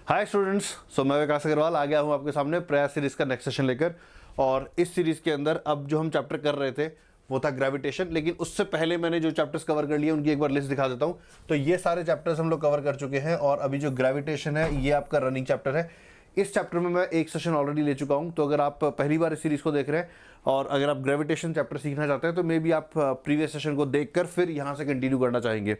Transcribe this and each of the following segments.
Hi students, सो मैं विकास अग्रवाल आ गया हूँ आपके सामने प्रयास सीरीज का नेक्स्ट सेशन लेकर। और इस सीरीज के अंदर अब जो हम चैप्टर कर रहे थे वो था ग्रेविटेशन, लेकिन उससे पहले मैंने जो चैप्टर्स कवर कर लिए उनकी एक बार लिस्ट दिखा देता हूँ। तो ये सारे चैप्टर्स हम लोग कवर कर चुके हैं और अभी जो ग्रेविटेशन है ये आपका रनिंग चैप्टर है। इस चैप्टर में मैं एक सेशन ऑलरेडी ले चुका हूँ, तो अगर आप पहली बार इस सीरीज को देख रहे हैं और अगर आप ग्रेविटेशन चैप्टर सीखना चाहते हैं तो मे बी आप प्रीवियस सेशन को देखकर फिर यहाँ से कंटिन्यू करना चाहेंगे।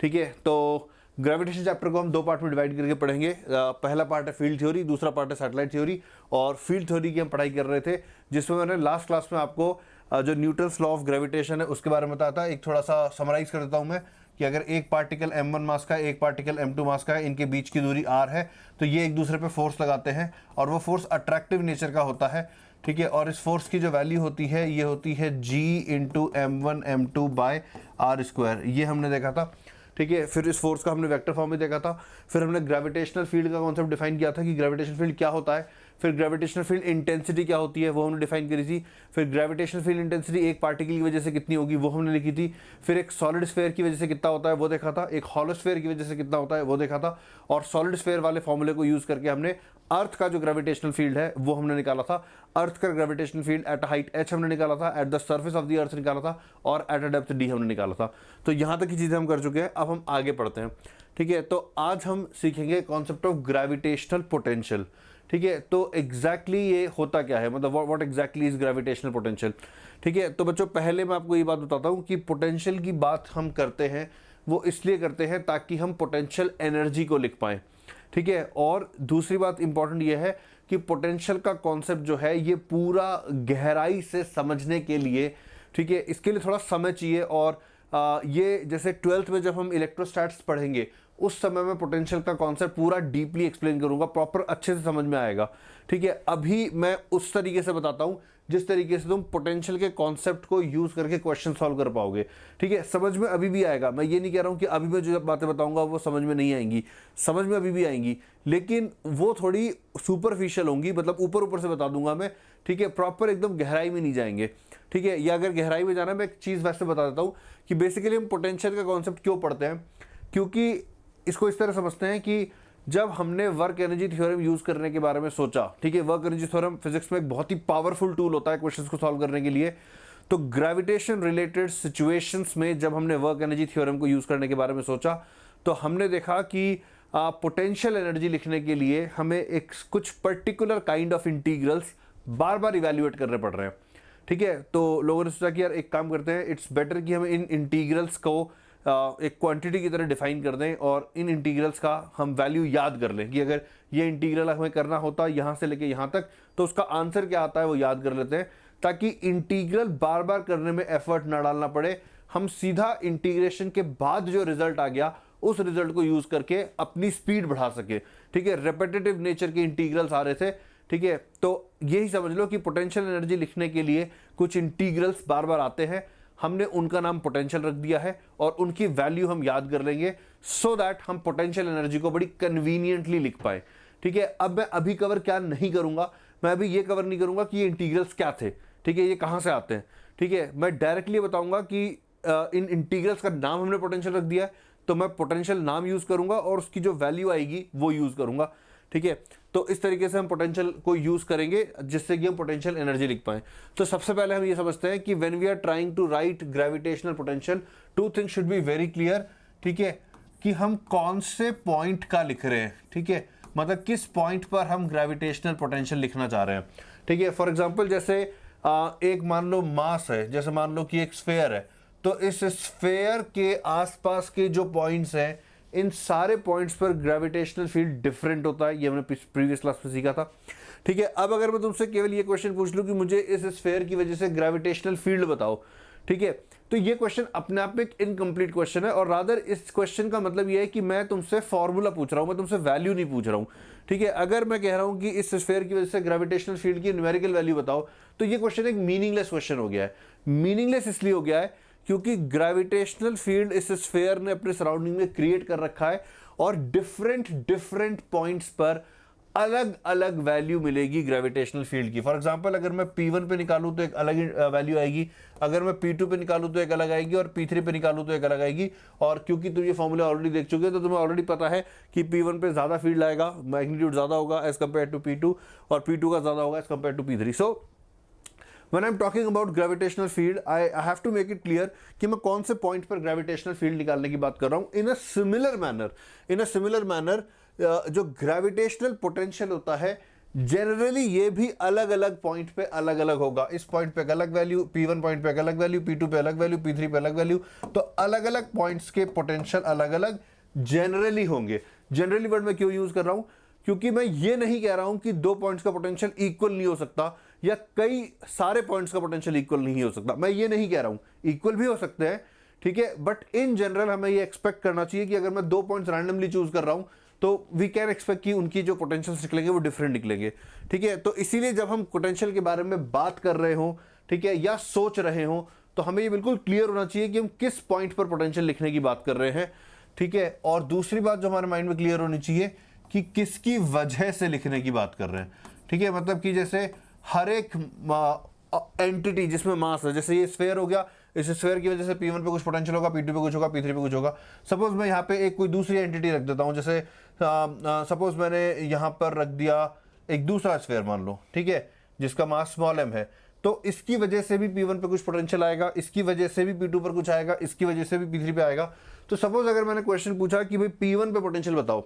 ठीक है, तो ग्रेविटेशन चैप्टर को हम दो पार्ट में डिवाइड करके पढ़ेंगे। पहला पार्ट है फील्ड थ्योरी, दूसरा पार्ट है सैटेलाइट थ्योरी। और फील्ड थ्योरी की हम पढ़ाई कर रहे थे जिसमें मैंने लास्ट क्लास में आपको जो न्यूटन्स लॉ ऑफ ग्रेविटेशन है उसके बारे में बताया था। एक थोड़ा सा समराइज कर देता हूं मैं कि अगर एक पार्टिकल m1 मास का है, एक पार्टिकल m2 मास का है, इनके बीच की दूरी r है, तो ये एक दूसरे पे फोर्स लगाते हैं और वो फोर्स अट्रैक्टिव नेचर का होता है। ठीक है, और इस फोर्स की जो वैल्यू होती है ये होती है g into m1 m2 by R square, ये हमने देखा था। ठीक है, फिर इस फोर्स का हमने वेक्टर फॉर्म में देखा था। फिर हमने ग्रेविटेशनल फील्ड का कॉन्सेप्ट डिफाइन किया था कि ग्रेविटेशनल फील्ड क्या होता है। फिर ग्रेविटेशनल फील्ड इंटेंसिटी क्या होती है वो हमने डिफाइन करी थी। फिर ग्रेविटेशनल फील्ड इंटेंसिटी एक पार्टिकल की वजह से कितनी होगी वो हमने लिखी थी। फिर एक सॉलिड स्फीयर की वजह से कितना होता है वो देखा था। एक हॉलो स्फीयर की वजह से कितना होता है वो देखा था। और सॉलिड स्फीयर वाले फॉर्मूले को यूज करके हमने अर्थ का जो ग्रेविटेशनल फील्ड है वो हमने निकाला था। अर्थ का gravitational field at height h हमने निकाला था, at the surface of the earth निकाला था, और एट अ डेप्थ d हमने निकाला था। तो यहां तक की चीजें हम कर चुके हैं, अब हम आगे पढ़ते हैं। ठीक है, तो आज हम सीखेंगे कॉन्सेप्ट ऑफ ग्रेविटेशनल पोटेंशियल। ठीक है, तो एग्जैक्टली ये होता क्या है, मतलब what exactly is gravitational potential. ठीक है, तो बच्चों पहले मैं आपको ये बात बताता हूँ कि पोटेंशियल की बात हम करते हैं वो इसलिए करते हैं ताकि हम पोटेंशियल एनर्जी को लिख पाएं। ठीक है, और दूसरी बात इंपॉर्टेंट ये है कि पोटेंशियल का कॉन्सेप्ट जो है ये पूरा गहराई से समझने के लिए, ठीक है, इसके लिए थोड़ा समय चाहिए। और ये जैसे 12th में जब हम इलेक्ट्रोस्टैट्स पढ़ेंगे उस समय में पोटेंशियल का कॉन्सेप्ट पूरा डीपली एक्सप्लेन करूंगा, प्रॉपर अच्छे से समझ में आएगा। ठीक है, अभी मैं उस तरीके से बताता हूं जिस तरीके से तुम पोटेंशियल के कॉन्सेप्ट को यूज करके क्वेश्चन सॉल्व कर पाओगे। ठीक है, समझ में अभी भी आएगा, मैं ये नहीं कह रहा हूं कि अभी मैं जो बातें बताऊंगा वो समझ में नहीं आएंगी, समझ में अभी भी आएंगी, लेकिन वो थोड़ी सुपरफिशियल होंगी, मतलब ऊपर ऊपर से बता दूंगा मैं। ठीक है, प्रॉपर एकदम गहराई में नहीं जाएंगे। ठीक है, या अगर गहराई में जाना, मैं एक चीज वैसे बता देता हूं कि बेसिकली हम पोटेंशियल का कॉन्सेप्ट क्यों पढ़ते हैं, क्योंकि इसको इस तरह समझते हैं कि जब हमने वर्क एनर्जी थ्योरम यूज करने के बारे में सोचा, ठीक है, वर्क एनर्जी थ्योरम फिजिक्स में एक बहुत ही पावरफुल टूल होता है क्वेश्चंस को सॉल्व करने के लिए। तो ग्रेविटेशन रिलेटेड सिचुएशंस में जब हमने वर्क एनर्जी थ्योरम को यूज करने के बारे में सोचा तो हमने देखा कि पोटेंशियल एनर्जी लिखने के लिए हमें एक कुछ particular kind of integrals bar bar evaluate करने पड़ रहे हैं। ठीक है, तो लोगों ने सोचा कि यार एक काम करते हैं, इट्स बेटर कि हम इन इंटीग्रल्स को एक क्वांटिटी की तरह डिफाइन कर दें और इन इंटीग्रल्स का हम वैल्यू याद कर लें कि अगर ये इंटीग्रल हमें करना होता है यहाँ से लेके यहाँ तक तो उसका आंसर क्या आता है वो याद कर लेते हैं, ताकि इंटीग्रल बार बार करने में एफर्ट ना डालना पड़े। हम सीधा इंटीग्रेशन के बाद जो रिजल्ट आ गया उस रिजल्ट को यूज करके अपनी स्पीड बढ़ा सके। ठीक है, रेपिटेटिव नेचर के इंटीग्रल्स आ रहे थे। ठीक है, तो यही समझ लो कि पोटेंशियल एनर्जी लिखने के लिए कुछ इंटीग्रल्स बार बार आते हैं, हमने उनका नाम पोटेंशियल रख दिया है और उनकी वैल्यू हम याद कर लेंगे सो दैट हम पोटेंशियल एनर्जी को बड़ी कन्वीनियंटली लिख पाए। ठीक है, अब मैं अभी कवर क्या नहीं करूंगा, मैं अभी ये कवर नहीं करूंगा कि ये इंटीग्रल्स क्या थे। ठीक है, ये कहां से आते हैं। ठीक है, मैं डायरेक्टली बताऊंगा कि इन इंटीग्रल्स का नाम हमने पोटेंशियल रख दिया है तो मैं पोटेंशियल नाम यूज करूंगा और उसकी जो वैल्यू आएगी वो यूज करूंगा। ठीक है, तो इस तरीके से हम पोटेंशियल को यूज करेंगे जिससे कि हम पोटेंशियल एनर्जी लिख पाएं। तो सबसे पहले हम ये समझते हैं कि when we are trying to write gravitational potential, two things should be very clear. ठीक है, कि हम कौन से पॉइंट का लिख रहे हैं। ठीक है, मतलब किस पॉइंट पर हम ग्रेविटेशनल पोटेंशियल लिखना चाह रहे हैं। ठीक है, फॉर एग्जाम्पल जैसे एक मान लो मास है, जैसे मान लो कि एक स्फेयर है, तो इस स्फेयर के आसपास के जो पॉइंट्स हैं इन सारे पॉइंट्स पर ग्रेविटेशनल फील्ड डिफरेंट होता है, ये हमने प्रीवियस क्लास में सीखा था। ठीक है, अब अगर मैं तुमसे केवल ये क्वेश्चन पूछ लूं कि मुझे इस स्फेयर की वजह से ग्रेविटेशनल फील्ड बताओ, ठीक है, तो ये क्वेश्चन अपने आप में एक इनकम्प्लीट क्वेश्चन है। और रादर इस क्वेश्चन का मतलब ये है कि मैं तुमसे फॉर्मूला पूछ रहा हूं, मैं तुमसे वैल्यू नहीं पूछ रहा हूं। ठीक है, अगर मैं कह रहा हूं कि इस स्फेयर की वजह से ग्रेविटेशनल फील्ड की न्यूमेरिकल वैल्यू बताओ तो ये क्वेश्चन एक मीनिंगलेस क्वेश्चन हो गया है। मीनिंगलेस इसलिए हो गया है क्योंकि ग्रेविटेशनल फील्ड इस स्फेयर ने अपने सराउंडिंग में क्रिएट कर रखा है और डिफरेंट पॉइंट्स पर अलग अलग वैल्यू मिलेगी ग्रेविटेशनल फील्ड की। फॉर एग्जांपल अगर मैं P1 पे निकालूं तो एक अलग वैल्यू आएगी, अगर मैं P2 पे निकालूं तो एक अलग आएगी, और P3 पे निकालूं तो एक अलग आएगी। और क्योंकि तुम ये फॉर्मूला ऑलरेडी देख चुके हो तो तुम्हें ऑलरेडी पता है कि P1 पे ज्यादा फील्ड आएगा, मैग्नीट्यूड ज्यादा होगा एज कम्पेयर टू P2, और P2 का ज्यादा होगा as compared to P3। So When I'm talking about gravitational field, I have to make it clear कि मैं कौन से पॉइंट पर ग्रेविटेशनल फील्ड निकालने की बात कर रहा हूं। इन अ सिमिलर मैनर जो ग्रेविटेशनल पोटेंशियल होता है जनरली ये भी अलग अलग पॉइंट पे अलग अलग होगा। इस पॉइंट पे अलग वैल्यू, P1 पॉइंट पे अलग वैल्यू, P2 पे अलग वैल्यू, P3 पे अलग वैल्यू। तो अलग अलग पॉइंट्स के पोटेंशियल अलग अलग जनरली होंगे। जनरली वर्ड में क्यों यूज कर रहा हूं? क्योंकि मैं ये नहीं कह रहा हूं कि दो पॉइंट्स का पोटेंशियल इक्वल नहीं हो सकता, या कई सारे पॉइंट्स का पोटेंशियल इक्वल नहीं हो सकता। मैं ये नहीं कह रहा हूं, इक्वल भी हो सकते हैं, ठीक है, बट इन जनरल हमें ये एक्सपेक्ट करना चाहिए कि अगर मैं दो पॉइंट्स रैंडमली चूज कर रहा हूं तो वी कैन एक्सपेक्ट कि उनकी जो पोटेंशियल्स निकलेंगे वो डिफरेंट निकलेंगे, ठीक है। तो इसीलिए जब हम पोटेंशियल के बारे में बात कर रहे हो, ठीक है, या सोच रहे हो, तो हमें ये बिल्कुल क्लियर होना चाहिए कि हम किस पॉइंट पर पोटेंशियल लिखने की बात कर रहे हैं, ठीक है। और दूसरी बात जो हमारे माइंड में क्लियर होनी चाहिए कि किसकी वजह से लिखने की बात कर रहे हैं, ठीक है। मतलब कि जैसे हर एक एंटिटी जिसमें मास है, जैसे ये स्फेयर हो गया, इस स्फेयर की वजह से P1 पे कुछ पोटेंशियल होगा, P2 पे कुछ होगा, P3 पे कुछ होगा। सपोज मैं यहाँ पे एक कोई दूसरी एंटिटी रख देता हूँ, जैसे सपोज मैंने यहाँ पर रख दिया एक दूसरा स्फेयर मान लो, ठीक है, जिसका मास स्मॉल m है। तो इसकी वजह से भी P1 पे कुछ पोटेंशियल आएगा, इसकी वजह से भी P2 पर कुछ आएगा, इसकी वजह से भी P3 पे आएगा। तो सपोज अगर मैंने क्वेश्चन पूछा कि भाई P1 पे पोटेंशियल बताओ,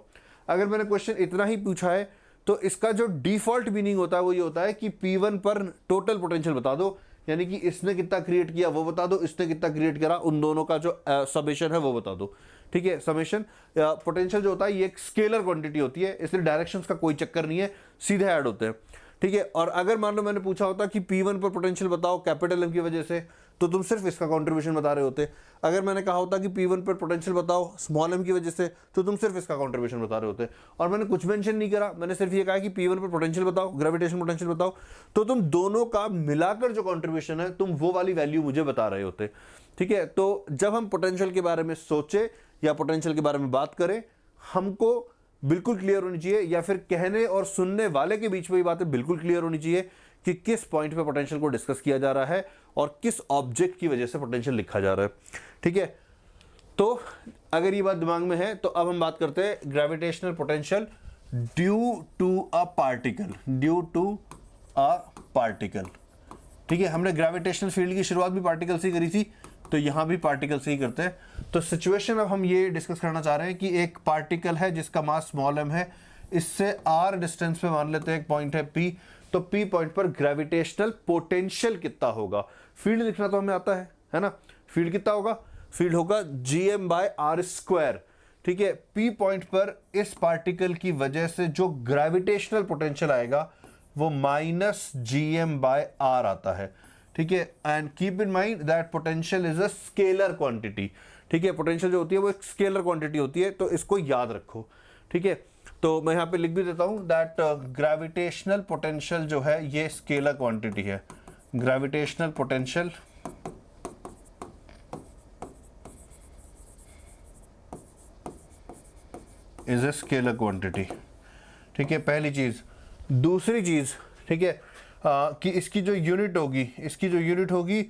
अगर मैंने क्वेश्चन इतना ही पूछा है तो इसका जो डिफॉल्ट मीनिंग होता है वो ये होता है कि P1 पर टोटल पोटेंशियल बता दो, यानी कि इसने कितना क्रिएट किया वो बता दो, इसने कितना क्रिएट करा, उन दोनों का जो समेशन है वो बता दो, ठीक है। समेशन पोटेंशियल जो होता है ये एक स्केलर क्वांटिटी होती है, इसलिए डायरेक्शंस का कोई चक्कर नहीं है, सीधे ऐड होते हैं, ठीक है। और अगर मान लो मैंने पूछा होता कि P1 पर पोटेंशियल बताओ कैपिटल M की वजह से, तो तुम सिर्फ इसका कंट्रीब्यूशन बता रहे होते। अगर मैंने कहा होता कि P1 पर पोटेंशियल बताओ स्मॉल m की वजह से, तो तुम सिर्फ इसका कंट्रीब्यूशन बता रहे होते। और मैंने कुछ मेंशन नहीं करा, मैंने सिर्फ ये कहा कि P1 पर पोटेंशियल बताओ, ग्रेविटेशन पोटेंशियल बताओ, तो तुम दोनों का मिलाकर जो कंट्रीब्यूशन है तुम वो वाली वैल्यू मुझे बता रहे होते, ठीक है। तो जब हम पोटेंशियल के बारे में सोचे या पोटेंशियल के बारे में बात करें, हमको बिल्कुल क्लियर होनी चाहिए, या फिर कहने और सुनने वाले के बीच में ये बातें बिल्कुल क्लियर होनी चाहिए कि किस पॉइंट पे पोटेंशियल को डिस्कस किया जा रहा है और किस ऑब्जेक्ट की वजह से पोटेंशियल लिखा जा रहा है, ठीक है। तो अगर ये बात दिमाग में है तो अब हम बात करते हैं gravitational potential due to a particle, ठीक है। हमने ग्रेविटेशनल फील्ड की शुरुआत भी पार्टिकल से ही करी थी, तो यहां भी पार्टिकल से ही करते हैं। तो सिचुएशन अब हम ये डिस्कस करना चाह रहे हैं कि एक पार्टिकल है जिसका मास स्मॉल m है, इससे r डिस्टेंस पे मान लेते हैं एक पॉइंट है P, तो P पॉइंट पर ग्रेविटेशनल पोटेंशियल कितना होगा। फील्ड लिखना तो हमें आता है ना, फील्ड कितना होगा, फील्ड होगा gm/r², ठीक है। P पॉइंट पर इस पार्टिकल की वजह से जो ग्रेविटेशनल पोटेंशियल आएगा वो -gm/r आता है, ठीक है। And keep in mind that potential is a scalar quantity, ठीक है। पोटेंशियल जो होती है वो एक स्केलर क्वांटिटी होती है, तो इसको याद रखो, ठीक है। तो मैं यहां पे लिख भी देता हूं दैट ग्रेविटेशनल पोटेंशियल जो है ये स्केलर क्वांटिटी है। Gravitational potential is a scalar quantity, ठीक है, पहली चीज। दूसरी चीज, ठीक है, कि इसकी जो यूनिट होगी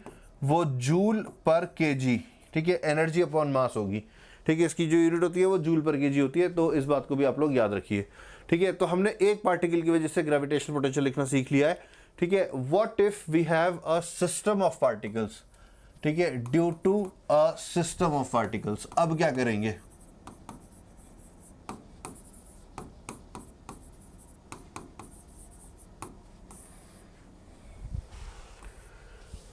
वो जूल पर केजी, ठीक है, एनर्जी अपॉन मास होगी, ठीक है। इसकी जो यूनिट होती है वो जूल पर केजी होती है, तो इस बात को भी आप लोग याद रखिए, ठीक है। तो हमने एक पार्टिकल की वजह से ग्रेविटेशनल पोटेंशियल लिखना सीख लिया है, ठीक है। What if we have a system of particles, ठीक है, due to a system of particles, अब क्या करेंगे,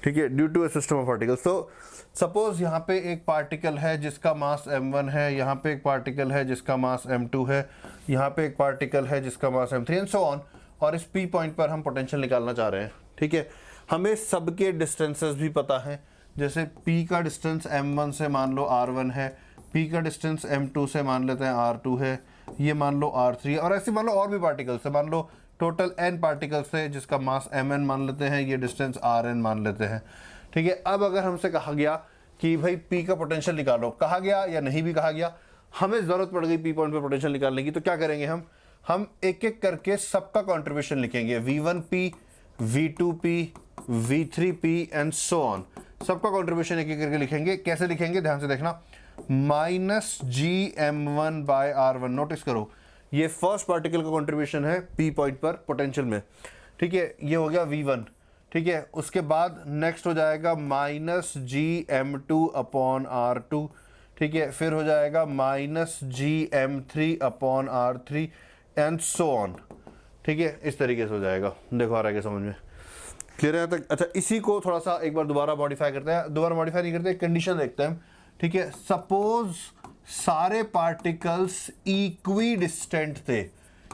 ठीक है, due to a system of particles. तो सपोज यहाँ पे एक पार्टिकल है जिसका मास m1 है, यहाँ पे एक पार्टिकल है जिसका मास m2 है, यहाँ पे एक पार्टिकल है जिसका मास m3 एंड सो ऑन, और इस P पॉइंट पर हम पोटेंशियल निकालना चाह रहे हैं, ठीक है। हमें सबके डिस्टेंसेस भी पता है, जैसे P का डिस्टेंस m1 से मान लो r1 है, P का डिस्टेंस m2 से मान लेते हैं r2 है, ये मान लो r3 है, और ऐसे मान लो और भी पार्टिकल्स है, मान लो टोटल n पार्टिकल्स है जिसका मास mn मान लेते हैं, ये डिस्टेंस rn मान लेते हैं, ठीक है। अब अगर हमसे कहा गया कि भाई P का पोटेंशियल निकालो, कहा गया या नहीं भी कहा गया, हमें जरूरत पड़ गई P पॉइंट पे पोटेंशियल निकालने की, तो क्या करेंगे हम एक एक करके सबका कंट्रीब्यूशन लिखेंगे, V1P, V2P, V3P and so on. सबका कंट्रीब्यूशन एक एक करके लिखेंगे। कैसे लिखेंगे ध्यान से देखना, माइनस GM1/R1। नोटिस करो ये फर्स्ट पार्टिकल का कंट्रीब्यूशन है P पॉइंट पर पोटेंशियल में, ठीक है, ये हो गया V1, ठीक है। उसके बाद नेक्स्ट हो जाएगा माइनस GM2/R2, ठीक है, फिर हो जाएगा minus GM3/R3 and so on, ठीक है, इस तरीके से हो जाएगा। देखो आ रहा है क्या समझ में, क्लियर है यहाँ तक? अच्छा, इसी को थोड़ा सा एक बार दोबारा मॉडिफाई करते हैं, दोबारा मॉडिफाई नहीं करते, कंडीशन देखते हैं, ठीक है। सपोज सारे पार्टिकल्स इक्वी डिस्टेंट थे।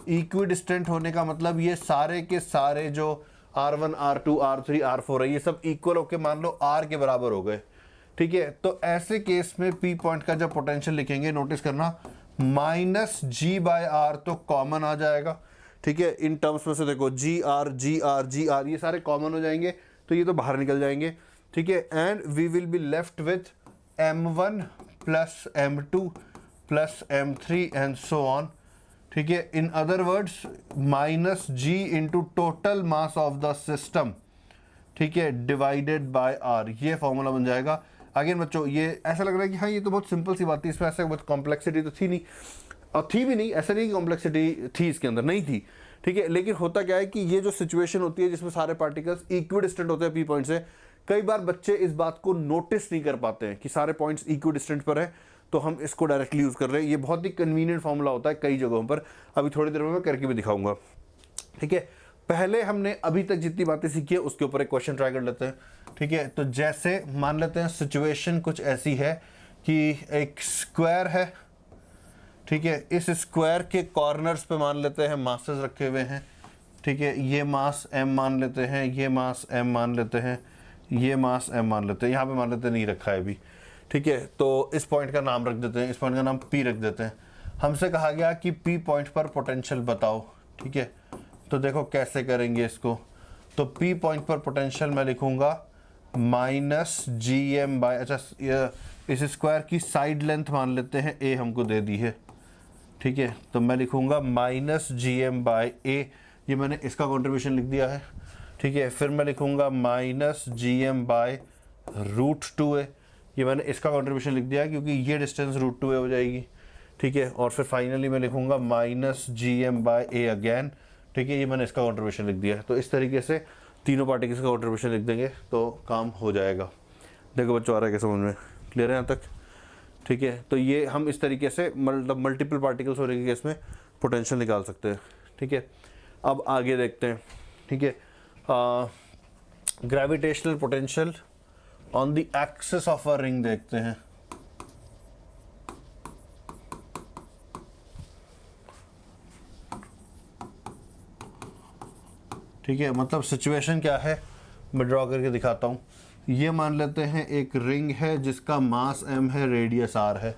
इक्वी डिस्टेंट होने का मतलब ये सारे के सारे जो R1, R2, R3, R4 है, ये सब इक्वल होके मान लो R के बराबर हो गए, ठीक है। तो ऐसे केस में P पॉइंट का जब पोटेंशियल लिखेंगे, नोटिस करना माइनस G/R तो कॉमन आ जाएगा, ठीक है। इन टर्म्स में से देखो GR, GR, GR ये सारे कॉमन हो जाएंगे, तो ये तो बाहर निकल जाएंगे, ठीक है। And we will be left with M1 plus M2 plus M3 and so on, ठीक है। In other words minus G into total mass of the system, ठीक है, डिवाइडेड बाय R, ये फॉर्मूला बन जाएगा। अगेन बच्चों ये ऐसा लग रहा है कि हाँ ये तो बहुत सिंपल सी बात थी, इसमें ऐसा बहुत कॉम्प्लेक्सिटी तो थी नहीं, और थी भी नहीं, ऐसा नहीं कि कॉम्प्लेक्सिटी थी इसके अंदर, नहीं थी, ठीक है। लेकिन होता क्या है कि ये जो सिचुएशन होती है जिसमें सारे पार्टिकल्स इक्वी डिस्टेंट होते हैं P पॉइंट से, कई बार बच्चे इस बात को नोटिस नहीं कर पाते हैं कि सारे पॉइंट्स इक्वी डिस्टेंट पर है, तो हम इसको डायरेक्टली यूज कर रहे हैं। ये बहुत ही कन्वीनियंट फॉर्मूला होता है कई जगहों पर, अभी थोड़ी देर में मैं करके भी दिखाऊंगा, ठीक है। पहले हमने अभी तक जितनी बातें सीखी है उसके ऊपर एक क्वेश्चन ट्राई कर लेते हैं, ठीक है। तो जैसे मान लेते हैं सिचुएशन कुछ ऐसी है कि एक स्क्वायर है, ठीक है, इस स्क्वायर के कॉर्नर्स पे मान लेते हैं मासेस रखे हुए हैं, ठीक है। ये मास M मान लेते हैं, ये मास M मान लेते हैं, ये मास M मान लेते हैं, यहाँ पे मान लेते हैं नहीं रखा है अभी, ठीक है। तो इस पॉइंट का नाम रख देते हैं, इस पॉइंट का नाम P रख देते हैं। हमसे कहा गया कि P पॉइंट पर पोटेंशियल बताओ, ठीक है। तो देखो कैसे करेंगे इसको, तो P पॉइंट पर पोटेंशियल मैं लिखूंगा माइनस GM बाय, अच्छा इस स्क्वायर की साइड लेंथ मान लेते हैं A हमको दे दी है, ठीक है। तो मैं लिखूंगा माइनस GM/A, ये मैंने इसका कंट्रीब्यूशन लिख दिया है, ठीक है। फिर मैं लिखूंगा माइनस GM/√2A, ये मैंने इसका कंट्रीब्यूशन लिख दिया है क्योंकि ये डिस्टेंस √2A हो जाएगी, ठीक है। और फिर फाइनली मैं लिखूंगा माइनस GM/A अगेन, ठीक है, ये मैंने इसका कंट्रीब्यूशन लिख दिया है। तो इस तरीके से तीनों पार्टिकल्स का कंट्रीब्यूशन लिख देंगे तो काम हो जाएगा। देखो बच्चों आ रहा है क्या समझ में, क्लियर है यहाँ तक, ठीक है। तो ये हम इस तरीके से मतलब मल्टीपल पार्टिकल्स होने के केस में पोटेंशियल निकाल सकते हैं, ठीक है। अब आगे देखते हैं, ठीक है, gravitational potential on the axis of a ring देखते हैं, ठीक है। मतलब सिचुएशन क्या है मैं ड्रॉ करके दिखाता हूँ। ये मान लेते हैं एक रिंग है जिसका मास M है, रेडियस R है,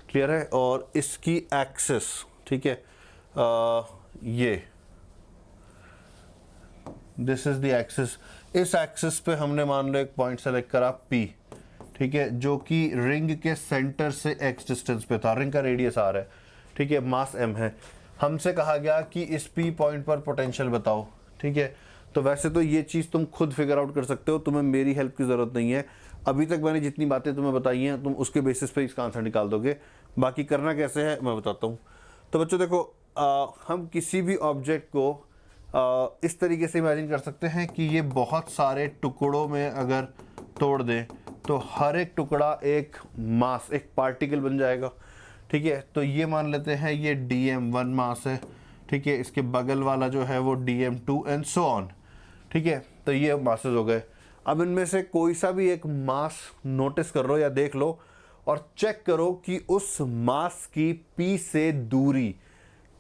क्लियर है, और इसकी एक्सिस, ठीक है, ये दिस इज द एक्सिस। इस एक्सिस पे हमने मान लो एक पॉइंट सेलेक्ट करा P, ठीक है, जो कि रिंग के सेंटर से x डिस्टेंस पे था, रिंग का रेडियस R है, ठीक है, मास M है। हमसे कहा गया कि इस P पॉइंट पर पोटेंशियल बताओ, ठीक है। तो वैसे तो ये चीज़ तुम खुद फिगर आउट कर सकते हो, तुम्हें मेरी हेल्प की ज़रूरत नहीं है। अभी तक मैंने जितनी बातें तुम्हें बताई हैं तुम उसके बेसिस पे इसका आंसर निकाल दोगे, बाकी करना कैसे है मैं बताता हूँ। तो बच्चों देखो हम किसी भी ऑब्जेक्ट को इस तरीके से इमेजिन कर सकते हैं कि ये बहुत सारे टुकड़ों में अगर तोड़ दें तो हर एक टुकड़ा एक मास, एक पार्टिकल बन जाएगा, ठीक है। तो ये मान लेते हैं ये DM1 मास है, ठीक है, इसके बगल वाला जो है वो DM2 एंड सो ऑन, ठीक है। तो ये मासेस हो गए। अब इनमें से कोई सा भी एक मास नोटिस कर लो या देख लो और चेक करो कि उस मास की P से दूरी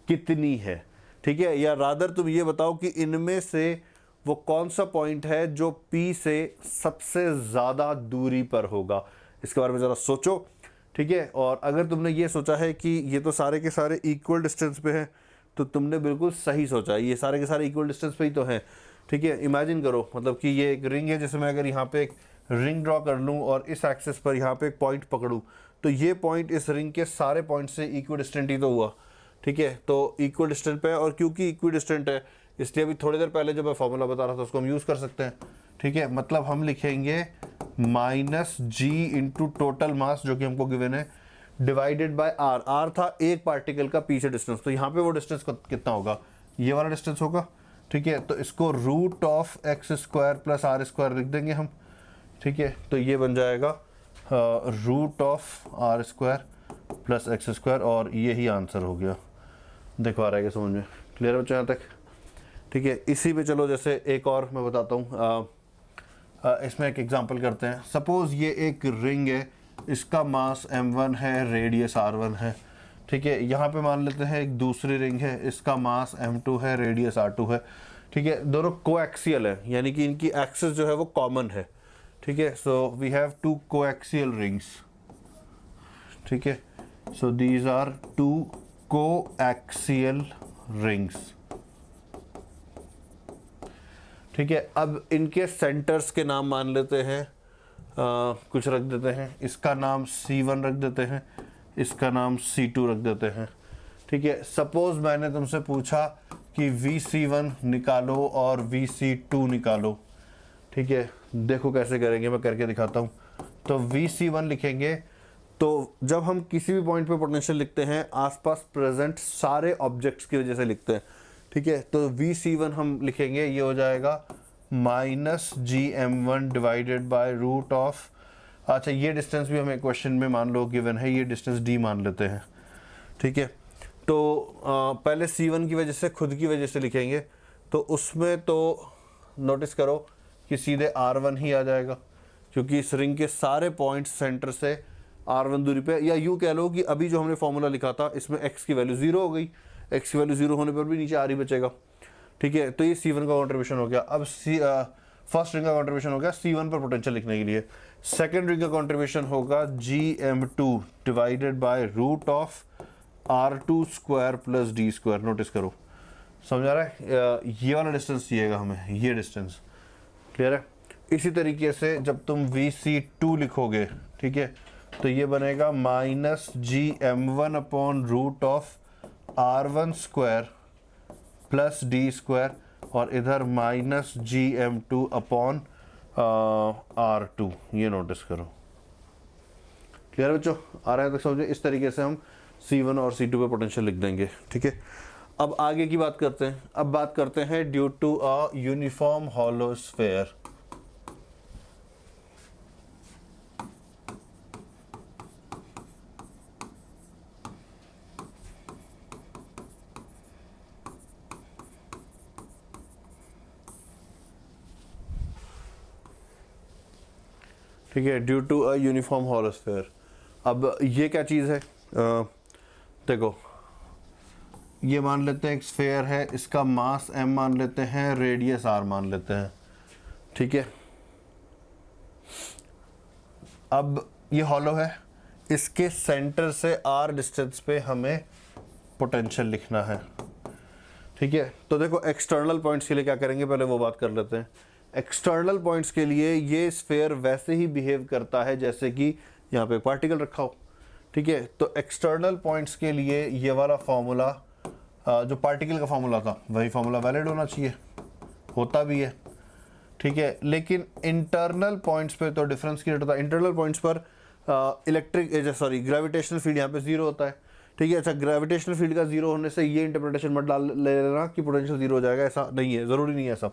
कितनी है, ठीक है, या रादर तुम ये बताओ कि इनमें से वो कौन सा पॉइंट है जो P से सबसे ज़्यादा दूरी पर होगा। इसके बारे में ज़रा सोचो, ठीक है। और अगर तुमने ये सोचा है कि ये तो सारे के सारे इक्वल डिस्टेंस पे हैं तो तुमने बिल्कुल सही सोचा है, ये सारे के सारे इक्वल डिस्टेंस पे ही तो हैं, ठीक है। इमेजिन करो मतलब कि ये एक रिंग है, जैसे मैं अगर यहाँ पे एक रिंग ड्रॉ कर लूँ और इस एक्सिस पर यहाँ पे एक पॉइंट पकड़ूँ तो ये पॉइंट इस रिंग के सारे पॉइंट से इक्वी डिस्टेंट ही तो हुआ, ठीक है, तो इक्वल डिस्टेंस पे है, और क्योंकि इक्वी डिस्टेंट है इसलिए अभी थोड़ी देर पहले जो मैं फॉर्मूला बता रहा था उसको हम यूज़ कर सकते हैं। ठीक है, मतलब हम लिखेंगे माइनस जी इंटू टोटल मास जो कि हमको गिवन है डिवाइडेड बाय आर। आर था एक पार्टिकल का पीछे डिस्टेंस, तो यहाँ पे वो डिस्टेंस कितना होगा, ये वाला डिस्टेंस होगा। ठीक है, तो इसको root of x square plus r square लिख देंगे हम। ठीक है, तो ये बन जाएगा root of r square plus x square, और ये ही आंसर हो गया। देखो आ रहा है क्या समझ में, क्लियर बच्चों यहाँ तक? ठीक है, इसी पे चलो जैसे एक और मैं बताता हूँ, इसमें एक एग्जांपल करते हैं। सपोज ये एक रिंग है, इसका मास m1 है, रेडियस r1 है। ठीक है, यहाँ पे मान लेते हैं एक दूसरी रिंग है, इसका मास m2 है, रेडियस r2 है। ठीक है, दोनों कोएक्सियल है, यानी कि इनकी एक्सिस जो है वो कॉमन है। ठीक है, so we have two coaxial rings. ठीक है, so these are two coaxial rings. ठीक है, अब इनके सेंटर्स के नाम मान लेते हैं, कुछ रख देते हैं। इसका नाम C1 रख देते हैं, इसका नाम C2 रख देते हैं। ठीक है, सपोज मैंने तुमसे पूछा कि VC1 निकालो और VC2 निकालो। ठीक है, देखो कैसे करेंगे, मैं करके दिखाता हूँ। तो VC1 लिखेंगे, तो जब हम किसी भी पॉइंट पे पोटेंशियल लिखते हैं आसपास प्रेजेंट सारे ऑब्जेक्ट्स की वजह से लिखते हैं। ठीक है, तो VC1 हम लिखेंगे, ये हो जाएगा minus GM1 divided by root of, अच्छा ये डिस्टेंस भी हमें क्वेश्चन में मान लो गिवन है, ये डिस्टेंस D मान लेते हैं। ठीक है, तो पहले C1 की वजह से, खुद की वजह से लिखेंगे, तो उसमें तो नोटिस करो कि सीधे R1 ही आ जाएगा, क्योंकि इस रिंग के सारे पॉइंट्स सेंटर से R1 दूरी पे, या यूँ कह लो कि अभी जो हमने फॉर्मूला लिखा था इसमें x की वैल्यू 0 हो गई, x की वैल्यू 0 होने पर भी नीचे R ही बचेगा। ठीक है, तो ये C1 का कॉन्ट्रीब्यूशन हो गया। अब फर्स्ट रिंग का कॉन्ट्रीब्यूशन हो गया C1 पर पोटेंशियल लिखने के लिए। सेकेंड रिंग का कॉन्ट्रीब्यूशन होगा GM2 divided by root of R2 square plus D square. Notice करो, समझ आ रहा है? ये वाला डिस्टेंस चाहिएगा हमें, ये डिस्टेंस, क्लियर है? इसी तरीके से जब तुम VC2 लिखोगे, ठीक है, तो ये बनेगा minus GM1 upon root of R1 square plus D square, और इधर माइनस GM2 अपॉन R2। ये नोटिस करो, क्लियर बच्चों? आ रहा है तो समझे? इस तरीके से हम C1 और C2 पे पोटेंशियल लिख देंगे। ठीक है, अब आगे की बात करते हैं। अब बात करते हैं due to a uniform hollow sphere. ठीक है, due to a uniform hollow sphere. अब ये क्या चीज़ है? देखो, ये मान लेते हैं एक स्फीयर है, इसका मास m मान लेते हैं, रेडियस r मान लेते हैं। ठीक है, अब ये हॉलो है, इसके सेंटर से r डिस्टेंस पे हमें पोटेंशियल लिखना है। ठीक है, तो देखो एक्सटर्नल पॉइंट्स के लिए क्या करेंगे, पहले वो बात कर लेते हैं। एक्सटर्नल पॉइंट्स के लिए ये स्फीयर वैसे ही बिहेव करता है जैसे कि यहाँ पे पार्टिकल रखा हो। ठीक है, तो एक्सटर्नल पॉइंट्स के लिए ये वाला फॉर्मूला, जो पार्टिकल का फॉर्मूला था वही फॉर्मूला वैलिड होना चाहिए, होता भी है। ठीक है, लेकिन इंटरनल पॉइंट्स पे तो डिफरेंस क्रिएट होता है। इंटरनल पॉइंट्स पर ग्रेविटेशनल फील्ड यहाँ पे 0 होता है। ठीक है, अच्छा ग्रेविटेशनल फील्ड का 0 होने से ये इंटरप्रिटेशन मत डाल लेना कि पोटेंशियल 0 हो जाएगा, ऐसा नहीं है, ज़रूरी नहीं है ऐसा।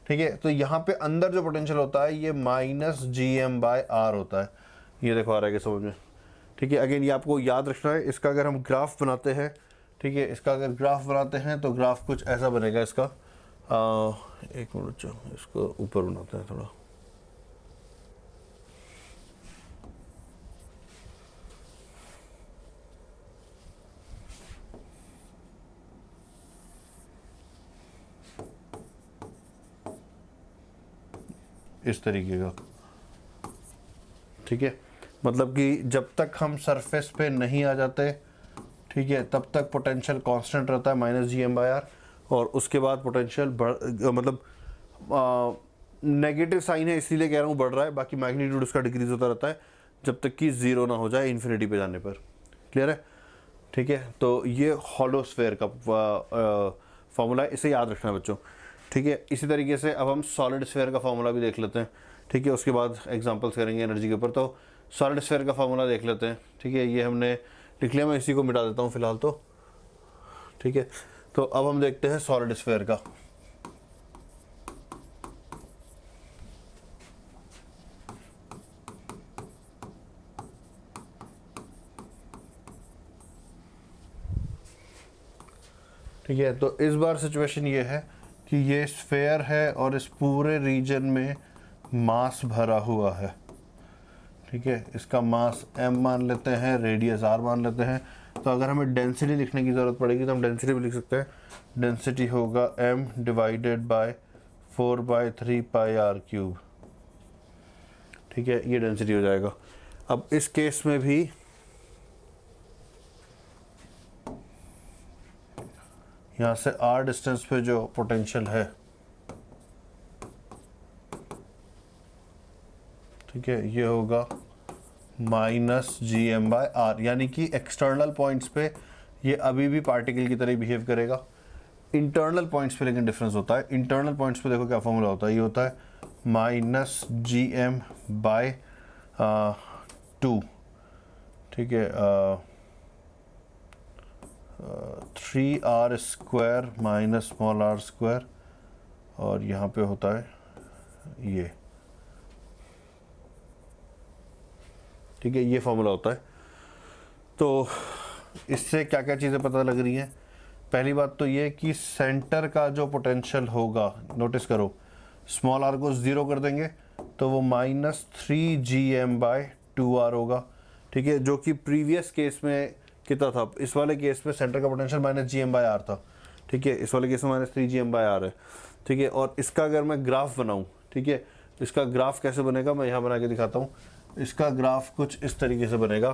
ठीक है, तो यहाँ पे अंदर जो पोटेंशियल होता है ये माइनस GM/R होता है। ये देखो आ रहा है कि समझ में? ठीक है, अगेन ये आपको याद रखना है। इसका अगर हम ग्राफ बनाते हैं, ठीक है, इसका अगर ग्राफ बनाते हैं तो ग्राफ कुछ ऐसा बनेगा इसका। एक मिनट, इसको ऊपर बनाते हैं थोड़ा। इस तरीके का। ठीक है, मतलब कि जब तक हम सरफेस पे नहीं आ जाते, ठीक है, तब तक पोटेंशियल कांस्टेंट रहता है माइनस GM/R, और उसके बाद पोटेंशियल मतलब नेगेटिव साइन है इसीलिए कह रहा हूँ बढ़ रहा है, बाकी मैग्नीट्यूड उसका डिक्रीज होता रहता है जब तक कि 0 ना हो जाए इन्फिनिटी पे जाने पर। क्लियर है? ठीक है, तो ये हॉलो स्फेयर का फॉर्मूला है, इसे याद रखना बच्चों। ठीक है, इसी तरीके से अब हम सॉलिड स्फेयर का फॉर्मूला भी देख लेते हैं। ठीक है, उसके बाद एग्जांपल्स करेंगे एनर्जी के ऊपर। तो सॉलिड स्फेयर का फॉर्मूला देख लेते हैं। ठीक है, ये हमने लिख लिया, मैं इसी को मिटा देता हूँ फिलहाल तो। ठीक है, तो अब हम देखते हैं सॉलिड स्फेयर का। ठीक है, तो इस बार सिचुएशन ये है कि ये स्फेयर है और इस पूरे रीजन में मास भरा हुआ है। ठीक है, इसका मास m मान लेते हैं, रेडियस r मान लेते हैं। तो अगर हमें डेंसिटी लिखने की ज़रूरत पड़ेगी तो हम डेंसिटी भी लिख सकते हैं। डेंसिटी होगा m divided by 4/3 pi r cube. ठीक है, ये डेंसिटी हो जाएगा। अब इस केस में भी यहाँ से r डिस्टेंस पे जो पोटेंशियल है, ठीक है, ये होगा -gm/r, यानी कि एक्सटर्नल पॉइंट्स पे ये अभी भी पार्टिकल की तरह बिहेव करेगा। इंटरनल पॉइंट्स पे लेकिन डिफरेंस होता है। इंटरनल पॉइंट्स पे देखो क्या फॉर्मूला होता है, ये होता है -gm/2। ठीक है, 3r² माइनस स्मॉल r², और यहाँ पे होता है ये। ठीक है, ये फॉर्मूला होता है। तो इससे क्या क्या चीज़ें पता लग रही हैं। पहली बात तो ये कि सेंटर का जो पोटेंशियल होगा, नोटिस करो, स्मॉल r को 0 कर देंगे तो वो -3gm/2r होगा। ठीक है, जो कि प्रीवियस केस में कितना था, इस वाले केस में सेंटर का पोटेंशियल -gm/r था। ठीक है, इस वाले केस में -3gm/r है। ठीक है, और इसका अगर मैं ग्राफ बनाऊं, ठीक है, इसका ग्राफ कैसे बनेगा मैं यहाँ बना के दिखाता हूँ। इसका ग्राफ कुछ इस तरीके से बनेगा।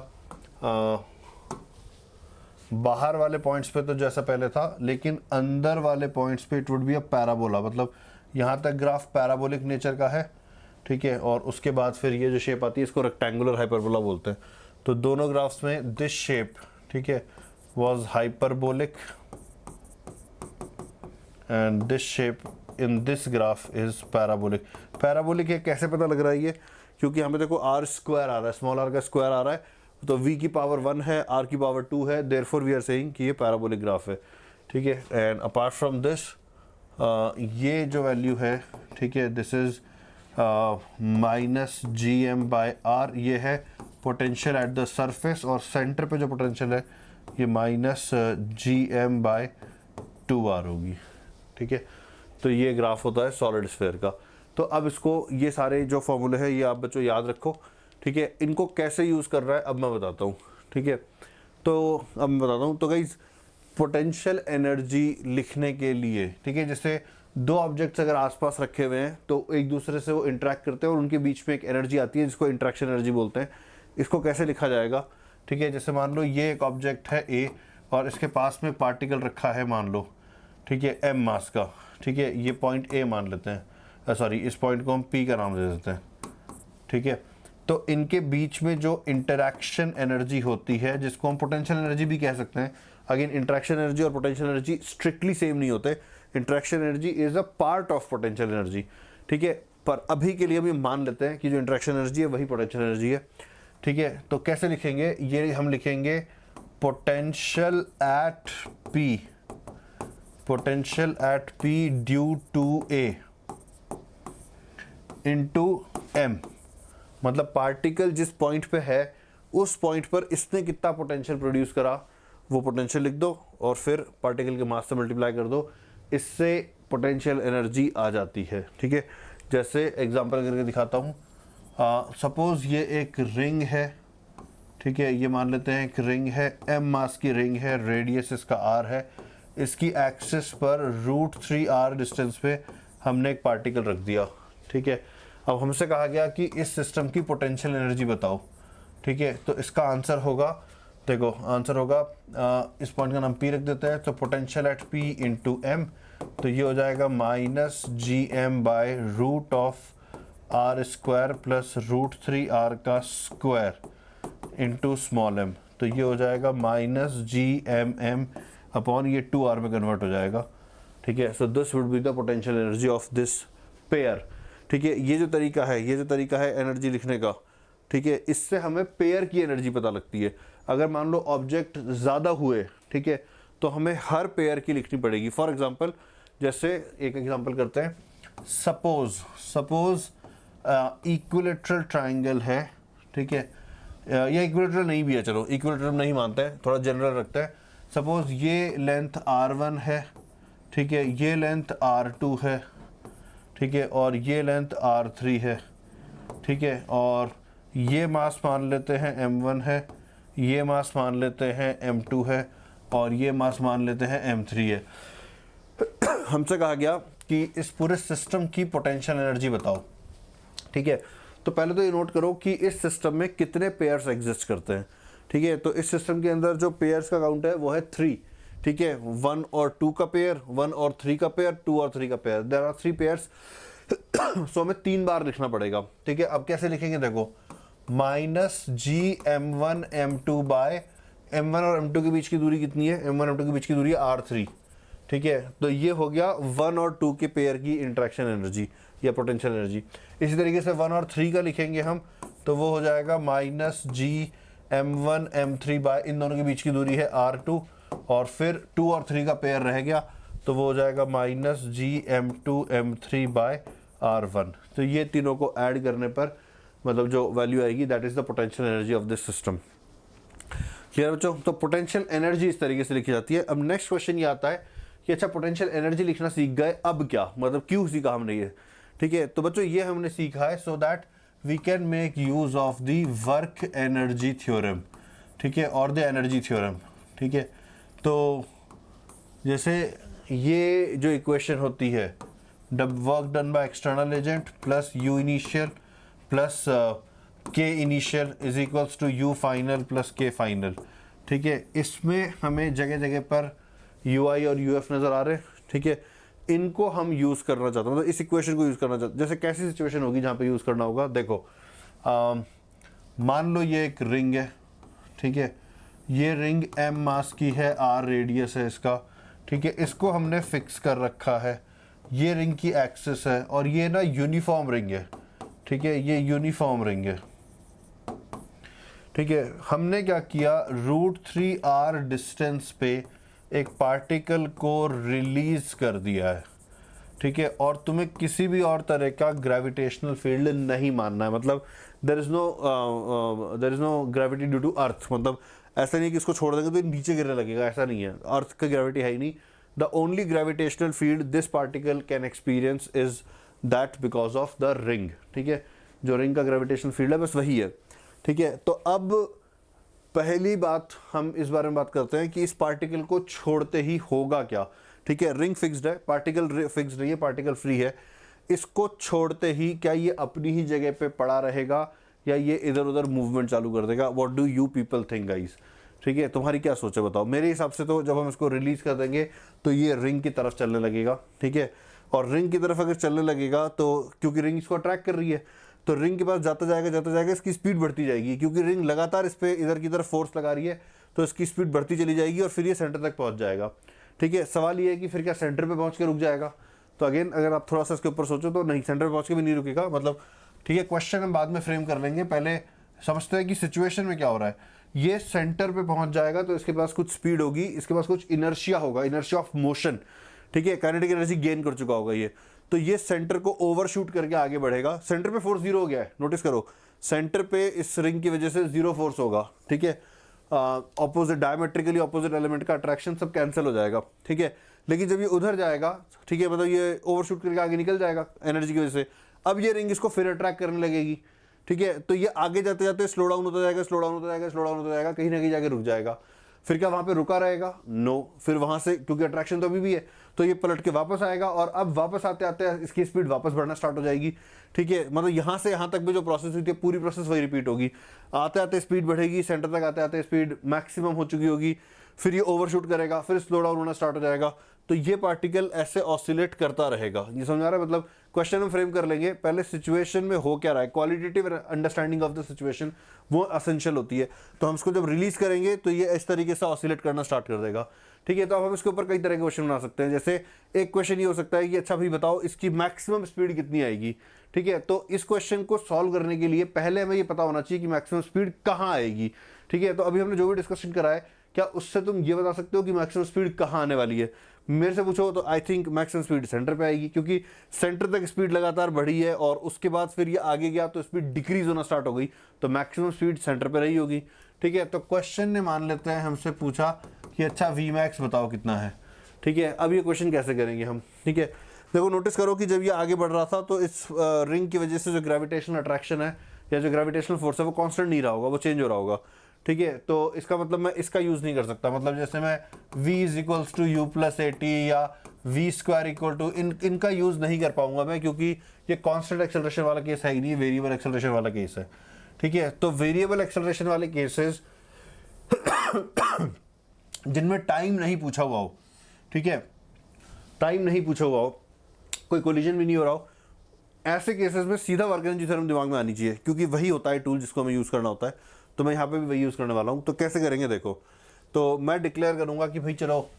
बाहर वाले पॉइंट्स पे तो जैसा पहले था, लेकिन अंदर वाले पॉइंट्स पे it would be a parabola, मतलब यहाँ तक ग्राफ पैराबोलिक नेचर का है। ठीक है, और उसके बाद फिर ये जो शेप आती है इसको रेक्टेंगुलर हाइपरबोला बोलते हैं। तो दोनों ग्राफ्स में दिस शेप, ठीक है, was hyperbolic and this shape in this graph is parabolic. Parabolic ये कैसे पता लग रहा है ये, क्योंकि हमें देखो r² आ रहा है, स्मॉल r का स्क्वायर आ रहा है, तो v की पावर 1 है, r की पावर 2 है, देयरफॉर वी आर सेइंग कि ये पैराबोलिक ग्राफ है। ठीक है, एंड अपार्ट फ्रॉम दिस ये जो वैल्यू है, ठीक है, दिस इज -gm/r, ये है पोटेंशियल एट द सरफेस, और सेंटर पे जो पोटेंशियल है ये -gm/2r होगी। ठीक है, तो ये ग्राफ होता है सॉलिड स्फीयर का। तो अब इसको, ये सारे जो फॉर्मूले हैं ये आप बच्चों याद रखो। ठीक है, इनको कैसे यूज़ कर रहा है अब मैं बताता हूँ। ठीक है, तो अब मैं बताता हूँ। तो गाइस, पोटेंशियल एनर्जी लिखने के लिए, ठीक है, जैसे दो ऑब्जेक्ट्स अगर आसपास रखे हुए हैं तो एक दूसरे से वो इंटरेक्ट करते हैं और उनके बीच में एक एनर्जी आती है जिसको इंटरेक्शन एनर्जी बोलते हैं। इसको कैसे लिखा जाएगा, ठीक है, जैसे मान लो ये एक ऑब्जेक्ट है ए और इसके पास में पार्टिकल रखा है मान लो, ठीक है, m मास का। ठीक है, ये पॉइंट ए मान लेते हैं, सॉरी, इस पॉइंट को हम p का नाम दे देते हैं। ठीक है, तो इनके बीच में जो इंटरैक्शन एनर्जी होती है जिसको हम पोटेंशियल एनर्जी भी कह सकते हैं। अगेन, इंटरैक्शन एनर्जी और पोटेंशियल एनर्जी स्ट्रिक्टली सेम नहीं होते। Interaction energy is a part of potential energy. ठीक है, पर अभी के लिए हम ये मान लेते हैं कि जो इंटरैक्शन एनर्जी है वही पोटेंशियल एनर्जी है। ठीक है, तो कैसे लिखेंगे, ये हम लिखेंगे potential at p, potential at p due to a into m, मतलब पार्टिकल जिस पॉइंट पे है उस पॉइंट पर इसने कितना पोटेंशियल प्रोड्यूस करा वो पोटेंशियल लिख दो और फिर पार्टिकल के मास से मल्टीप्लाई कर दो, इससे पोटेंशियल एनर्जी आ जाती है। ठीक है, जैसे एग्जांपल करके दिखाता हूँ। सपोज ये एक रिंग है, ठीक है, ये मान लेते हैं एक रिंग है, m मास की रिंग है, रेडियस इसका r है, इसकी एक्सिस पर √3r डिस्टेंस पे हमने एक पार्टिकल रख दिया। ठीक है, अब हमसे कहा गया कि इस सिस्टम की पोटेंशियल एनर्जी बताओ। ठीक है, तो इसका आंसर होगा, देखो आंसर होगा, इस पॉइंट का नाम p रख देते हैं, तो potential at p into m, तो ये हो जाएगा -gm/√r² प्लस √3r का स्क्वायर इंटू स्मॉल m। तो ये हो जाएगा -GMM अपॉन ये 2R में कन्वर्ट हो जाएगा, ठीक है। So this would be the potential energy of this pair, ठीक है। ये जो तरीका है एनर्जी लिखने का, ठीक है, इससे हमें पेयर की एनर्जी पता लगती है। अगर मान लो ऑब्जेक्ट ज़्यादा हुए, ठीक है, तो हमें हर पेयर की लिखनी पड़ेगी। फॉर एग्जांपल, जैसे एक एग्जांपल करते हैं, सपोज इक्विलेटरल ट्राइंगल है, ठीक है, या इक्विलेटरल नहीं भी है, चलो इक्विलेटरल नहीं मानते हैं, थोड़ा जनरल रखते हैं। सपोज ये लेंथ R1 है, ठीक है, ये लेंथ R2 है, ठीक है, और ये लेंथ R3 है, ठीक है, और ये मास मान लेते हैं M1 है, ये मास मान लेते हैं M2 है, और ये मास मान लेते हैं M3 है। हमसे कहा गया कि इस पूरे सिस्टम की पोटेंशियल एनर्जी बताओ, ठीक है। तो पहले तो ये नोट करो कि इस सिस्टम में कितने पेयर्स एग्जिस्ट करते हैं, ठीक है। तो इस सिस्टम के अंदर जो पेयर्स का काउंट है वो है 3, ठीक है। 1 और 2 का पेयर, 1 और 3 का पेयर, 2 और 3 का पेयर, देयर आर 3 पेयर्स। सो हमें 3 बार लिखना पड़ेगा, ठीक है। अब कैसे लिखेंगे, देखो, -GM1 M2 बाय M1 और M2 के बीच की दूरी कितनी है, M1 M2 के बीच की दूरी है R3, ठीक है। तो ये हो गया 1 और 2 के पेयर की इंटरेक्शन एनर्जी या पोटेंशियल एनर्जी। इसी तरीके से 1 और 3 का लिखेंगे हम, तो वो हो जाएगा -GM1 M3 बाय, इन दोनों के बीच की दूरी है R2, और फिर 2 और 3 का पेयर रह गया, तो वो हो जाएगा -GM2 M3 बाय R1। तो ये तीनों को ऐड करने पर मतलब जो वैल्यू आएगी, that is the potential energy of this system. Clear बच्चों? तो पोटेंशियल एनर्जी इस तरीके से लिखी जाती है। अब नेक्स्ट क्वेश्चन ये आता है कि अच्छा, पोटेंशियल एनर्जी लिखना सीख गए, अब क्या, मतलब क्यों सीखा हमने ये, ठीक है। तो बच्चों ये हमने सीखा है so that we can make use of the work energy theorem, ठीक है, और द एनर्जी थ्योरम, ठीक है। तो जैसे ये जो इक्वेशन होती है, work done by external agent plus U initial plus K initial is equals to U final plus K final, ठीक है। इसमें हमें जगह जगह पर यू आई और यू एफ नज़र आ रहे हैं, ठीक है। इनको हम यूज़ करना चाहते हैं, मतलब इस इक्वेशन को यूज़ करना चाहते हैं। जैसे कैसी सिचुएशन होगी जहाँ पे यूज़ करना होगा, देखो, मान लो ये एक रिंग है, ठीक है, ये रिंग m मास की है, r रेडियस है इसका, ठीक है। इसको हमने फिक्स कर रखा है, ये रिंग की एक्सिस है, और ये ना यूनिफॉर्म रिंग है, ठीक है, ये यूनिफॉर्म रिंग है, ठीक है। हमने क्या किया, √3r डिस्टेंस पे एक पार्टिकल को रिलीज कर दिया है, ठीक है, और तुम्हें किसी भी और तरह का ग्रेविटेशनल फील्ड नहीं मानना है। मतलब there is no gravity due to earth, मतलब ऐसा नहीं कि इसको छोड़ देंगे तो नीचे गिरने लगेगा, ऐसा नहीं है, अर्थ का ग्रेविटी है ही नहीं। The only gravitational field this particle can experience is that because of the ring, ठीक है। जो रिंग का ग्रेविटेशनल फील्ड है बस वही है, ठीक है। तो अब पहली बात हम इस बारे में बात करते हैं कि इस पार्टिकल को छोड़ते ही होगा क्या, ठीक है। रिंग फिक्स्ड है, पार्टिकल फिक्स्ड नहीं है, पार्टिकल फ्री है। इसको छोड़ते ही क्या ये अपनी ही जगह पे पड़ा रहेगा या ये इधर उधर मूवमेंट चालू कर देगा? What do you people think guys, ठीक है, तुम्हारी क्या सोच है बताओ। मेरे हिसाब से तो जब हम इसको रिलीज कर देंगे तो ये रिंग की तरफ चलने लगेगा, ठीक है। और रिंग की तरफ अगर चलने लगेगा तो क्योंकि रिंग इसको अट्रैक्ट कर रही है, तो रिंग के पास जाता जाएगा, इसकी स्पीड बढ़ती जाएगी, क्योंकि रिंग लगातार इस पर इधर की तरफ फोर्स लगा रही है, तो इसकी स्पीड बढ़ती चली जाएगी और फिर ये सेंटर तक पहुंच जाएगा, ठीक है। सवाल ये है कि फिर क्या सेंटर पे पहुंच के रुक जाएगा? तो अगेन अगर आप थोड़ा सा इसके ऊपर सोचो तो नहीं, सेंटर पे पहुंच के भी नहीं रुकेगा, मतलब, ठीक है। क्वेश्चन हम बाद में फ्रेम कर लेंगे, पहले समझते हैं कि सिचुएशन में क्या हो रहा है। ये सेंटर पे पहुंच जाएगा तो इसके पास कुछ स्पीड होगी, इसके पास कुछ इनर्शिया होगा, इनर्शिया ऑफ मोशन, ठीक है, काइनेटिक एनर्जी गेन कर चुका होगा ये। तो ये सेंटर को ओवरशूट करके आगे बढ़ेगा। सेंटर पे फोर्स 0 हो गया है, नोटिस करो, सेंटर पे इस रिंग की वजह से 0 फोर्स होगा, ठीक है। ऑपोजिट, डायमेट्रिकली ऑपोजिट एलिमेंट का अट्रैक्शन सब कैंसिल हो जाएगा, ठीक है। लेकिन जब ये उधर जाएगा, ठीक है, मतलब ये ओवरशूट करके आगे निकल जाएगा एनर्जी की वजह से, अब ये रिंग इसको फिर अट्रैक्ट करने लगेगी, ठीक है। तो ये आगे जाते जाते स्लो डाउन होता जाएगा, स्लो डाउन होता जाएगा, स्लो डाउन होता जाएगा, कहीं ना कहीं जाके रुक जाएगा। फिर क्या वहां पे रुका रहेगा? नो, फिर वहां से, क्योंकि अट्रैक्शन तो अभी भी है, तो ये पलट के वापस आएगा, और अब वापस आते आते इसकी स्पीड वापस बढ़ना स्टार्ट हो जाएगी, ठीक है। मतलब यहाँ से यहाँ तक भी जो प्रोसेस हुई थी पूरी प्रोसेस वही रिपीट होगी। आते आते स्पीड बढ़ेगी, सेंटर तक आते आते स्पीड मैक्सिमम हो चुकी होगी, फिर ये ओवरशूट करेगा, फिर स्लो डाउन होना स्टार्ट हो जाएगा, तो ये पार्टिकल ऐसे ऑसिलेट करता रहेगा। ये समझ आ रहा है? मतलब क्वेश्चन हम फ्रेम कर लेंगे, पहले सिचुएशन में हो क्या रहा है, qualitative understanding of the situation वो असेंशियल होती है। तो हम इसको जब रिलीज करेंगे तो ये इस तरीके से ऑसिलेट करना स्टार्ट कर देगा। ठीक है, तो अब हम इसके ऊपर कई तरह के क्वेश्चन बना सकते हैं। जैसे एक क्वेश्चन ये हो सकता है कि अच्छा भाई बताओ इसकी मैक्सिमम स्पीड कितनी आएगी। ठीक है, तो इस क्वेश्चन को सॉल्व करने के लिए पहले हमें ये पता होना चाहिए कि मैक्सिमम स्पीड कहाँ आएगी। ठीक है, तो अभी हमने जो भी डिस्कशन करा है, क्या उससे तुम ये बता सकते हो कि मैक्सिमम स्पीड कहाँ आने वाली है? मेरे से पूछो तो I think maximum speed centre पे आएगी, क्योंकि सेंटर तक स्पीड लगातार बढ़ी है और उसके बाद फिर ये आगे गया तो स्पीड डिक्रीज होना स्टार्ट हो गई, तो मैक्सिमम स्पीड सेंटर पे रही होगी। ठीक है, तो क्वेश्चन ने मान लेते हैं हमसे पूछा कि अच्छा वी मैक्स बताओ कितना है। ठीक है, अब ये क्वेश्चन कैसे करेंगे हम? ठीक है, देखो नोटिस करो कि जब ये आगे बढ़ रहा था तो इस रिंग की वजह से जो ग्रेविटेशनल अट्रैक्शन है या जो ग्रेविटेशनल फोर्स है वो कांस्टेंट नहीं रहा होगा, वो चेंज हो रहा होगा। ठीक है, तो इसका मतलब मैं इसका यूज नहीं कर सकता। मतलब जैसे मैं v is equals to U plus A T या v स्क्वायर इक्वल टू इनका यूज नहीं कर पाऊंगा मैं, क्योंकि ये कांस्टेंट एक्सेलरेशन वाला केस है ही नहीं, वेरिएबल एक्सेलरेशन वाला केस है। ठीक है, तो वेरिएबल एक्सेलरेशन वाले केसेस जिनमें टाइम नहीं पूछा हुआ हो, ठीक है, टाइम नहीं पूछा हुआ हो, कोई कोलिजन भी नहीं हो रहा हो, ऐसे केसेस में सीधा वर्क एनर्जी थ्योरम दिमाग में आनी चाहिए, क्योंकि वही होता है टूल जिसको हमें यूज़ करना होता है। तो मैं यहाँ पे भी वही यूज़ करने वाला हूँ। तो कैसे करेंगे देखो, तो मैं डिक्लेयर करूँगा कि भाई चलो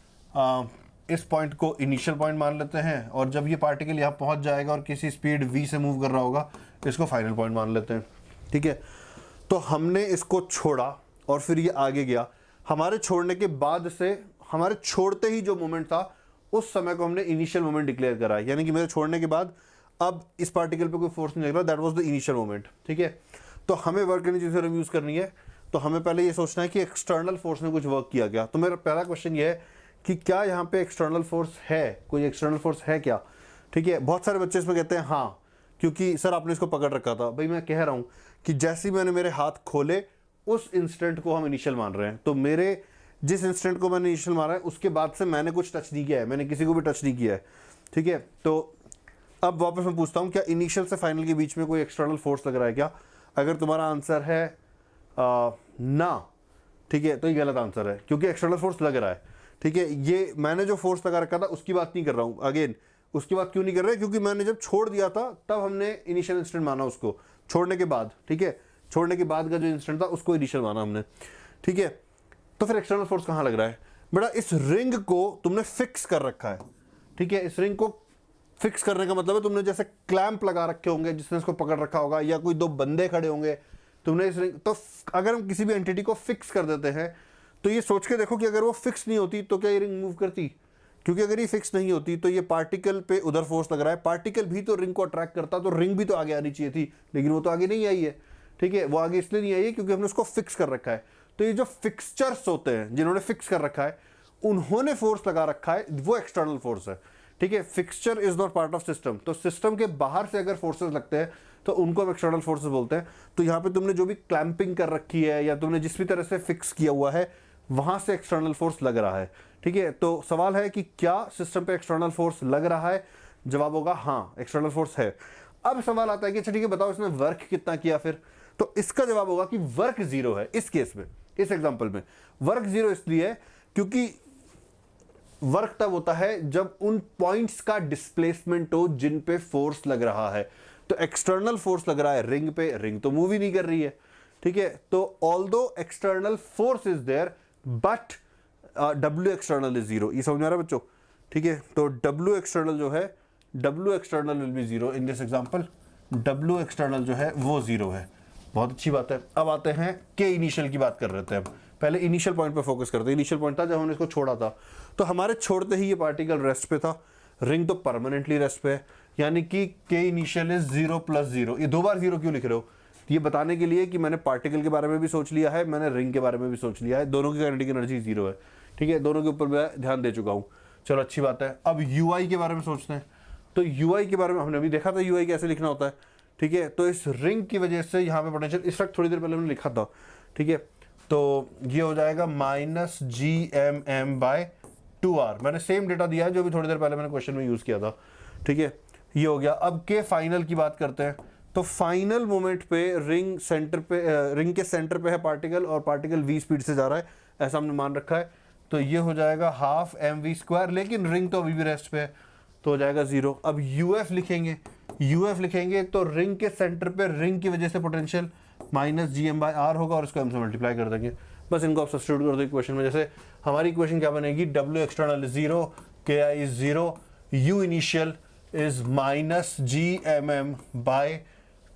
इस पॉइंट को इनिशियल पॉइंट मान लेते हैं, और जब ये पार्टिकल यहाँ पहुँच जाएगा और किसी स्पीड v से मूव कर रहा होगा, इसको फाइनल पॉइंट मान लेते हैं। ठीक है, तो हमने इसको छोड़ा और फिर ये आगे गया। हमारे छोड़ने के बाद से, हमारे छोड़ते ही जो मोमेंट था उस समय को हमने इनिशियल मोमेंट डिक्लेयर करा, यानी कि मेरे छोड़ने के बाद अब इस पार्टिकल पे कोई फोर्स नहीं लग रहा, that was the initial moment. ठीक है, तो हमें वर्क एनर्जी थ्योरम यूज करनी है, तो हमें पहले ये सोचना है कि एक्सटर्नल फोर्स ने कुछ वर्क किया क्या। तो मेरा पहला क्वेश्चन ये है कि क्या यहाँ पे एक्सटर्नल फोर्स है, कोई एक्सटर्नल फोर्स है क्या। ठीक है, बहुत सारे बच्चे इसमें कहते हैं हाँ, क्योंकि सर आपने इसको पकड़ रखा था। भाई मैं कह रहा हूँ कि जैसे ही मैंने मेरे हाथ खोले उस इंस्टेंट को हम इनिशियल मान रहे हैं। तो मेरे जिस इंस्टेंट को मैंने इनिशियल मारा है उसके बाद से मैंने कुछ टच नहीं किया है, मैंने किसी को भी टच नहीं किया है। ठीक है, तो अब वापस मैं पूछता हूँ, क्या इनिशियल से फाइनल के बीच में कोई एक्सटर्नल फोर्स लग रहा है क्या? अगर तुम्हारा आंसर है ना, ठीक है, तो ये गलत आंसर है, क्योंकि एक्सटर्नल फोर्स लग रहा है। ठीक है, ये मैंने जो फोर्स लगा रखा था उसकी बात नहीं कर रहा हूँ। अगेन उसकी बात क्यों नहीं कर रहे, क्योंकि मैंने जब छोड़ दिया था तब हमने इनिशियल इंस्टेंट माना उसको, छोड़ने के बाद। ठीक है, छोड़ने के बाद का जो इंस्टेंट था उसको इनिशियल माना हमने। ठीक है, तो फिर एक्सटर्नल फोर्स कहाँ लग रहा है? बेटा इस रिंग को तुमने फिक्स कर रखा है। ठीक है, इस रिंग को फिक्स करने का मतलब है तुमने जैसे क्लैंप लगा रखे होंगे जिसने इसको पकड़ रखा होगा, या कोई दो बंदे खड़े होंगे, तुमने इस रिंग, तो अगर हम किसी भी एंटिटी को फिक्स कर देते हैं तो ये सोच के देखो कि अगर वो फिक्स नहीं होती तो क्या ये रिंग मूव करती? क्योंकि अगर ये फिक्स नहीं होती तो ये पार्टिकल पे उधर फोर्स लग रहा है, पार्टिकल भी तो रिंग को अट्रैक्ट करता, तो रिंग भी तो आगे आनी चाहिए थी, लेकिन वो तो आगे नहीं आई है। ठीक है, वो आगे इसलिए नहीं आई है क्योंकि हमने उसको फिक्स कर रखा है। तो ये जो फिक्सचर्स होते हैं जिन्होंने फिक्स कर रखा है, उन्होंने फोर्स लगा रखा है, वो एक्सटर्नल फोर्स है। ठीक है, fixture is not part of system, तो सिस्टम के बाहर से अगर फोर्सेस लगते हैं तो उनको हम एक्सटर्नल फोर्सेस बोलते हैं। तो यहाँ पे तुमने जो भी क्लैंपिंग कर रखी है या तुमने जिस भी तरह से फिक्स किया हुआ है वहां से एक्सटर्नल फोर्स लग रहा है। ठीक है, तो सवाल है कि क्या सिस्टम पे एक्सटर्नल फोर्स लग रहा है? जवाब होगा हाँ, एक्सटर्नल फोर्स है। अब सवाल आता है कि अच्छा ठीक है बताओ इसने वर्क कितना किया फिर? तो इसका जवाब होगा कि वर्क जीरो है इस केस में, इस एग्जांपल में। वर्क जीरो इसलिए क्योंकि वर्क तब होता है जब उन पॉइंट्स का डिस्प्लेसमेंट हो जिन पे फोर्स लग रहा है। तो एक्सटर्नल फोर्स लग रहा है रिंग पे, रिंग तो मूव ही नहीं कर रही है। ठीक है, तो although external force is there but W external is zero. ये समझ में आ रहा है बच्चों? ठीक है, तो W एक्सटर्नल जो है, W external will be zero in this example. W external जो है वो जीरो है। बहुत अच्छी बात है। अब आते हैं के इनिशियल की बात कर रहे थे। अब पहले इनिशियल पॉइंट पे फोकस करते हैं। इनिशियल पॉइंट था जब हमने इसको छोड़ा था, तो हमारे छोड़ते ही ये पार्टिकल रेस्ट पे था, रिंग तो परमानेंटली रेस्ट पे है, यानी कि के इनिशियल इज 0 + 0। ये दो बार 0 क्यों लिख रहे हो? ये बताने के लिए कि मैंने पार्टिकल के बारे में भी सोच लिया है, मैंने रिंग के बारे में भी सोच लिया है, दोनों की काइनेटिक एनर्जी 0 है। ठीक है, दोनों के ऊपर मैं ध्यान दे चुका हूँ। चलो अच्छी बात है। अब यूआई के बारे में सोचते हैं। तो यूआई के बारे में हमने अभी देखा था यूआई कैसे लिखना होता है। ठीक है, तो इस रिंग की वजह से यहाँ पे पोटेंशियल, इस वक्त थोड़ी देर पहले हमने लिखा था। ठीक है, तो ये हो जाएगा -GMM/2R। मैंने सेम डेटा दिया है जो भी थोड़ी देर पहले मैंने क्वेश्चन में यूज किया था। ठीक है, ये हो गया। अब के फाइनल की बात करते हैं। तो फाइनल मोमेंट पे रिंग सेंटर पे, रिंग के सेंटर पे है पार्टिकल, और पार्टिकल v स्पीड से जा रहा है, ऐसा हमने मान रखा है। तो ये हो जाएगा हाफ एम वी स्क्वायर, लेकिन रिंग तो अभी भी रेस्ट पे है तो हो जाएगा 0। अब यूएफ लिखेंगे, यूएफ लिखेंगे तो रिंग के सेंटर पे रिंग की वजह से potential minus G M by R होगा और इसको एम से मल्टीप्लाई कर देंगे। बस इनको आप सब्स्टिट्यूट कर दो इक्वेशन में। जैसे हमारी इक्वेशन क्या बनेगी, W external is 0, K I is 0, U initial is minus G M M by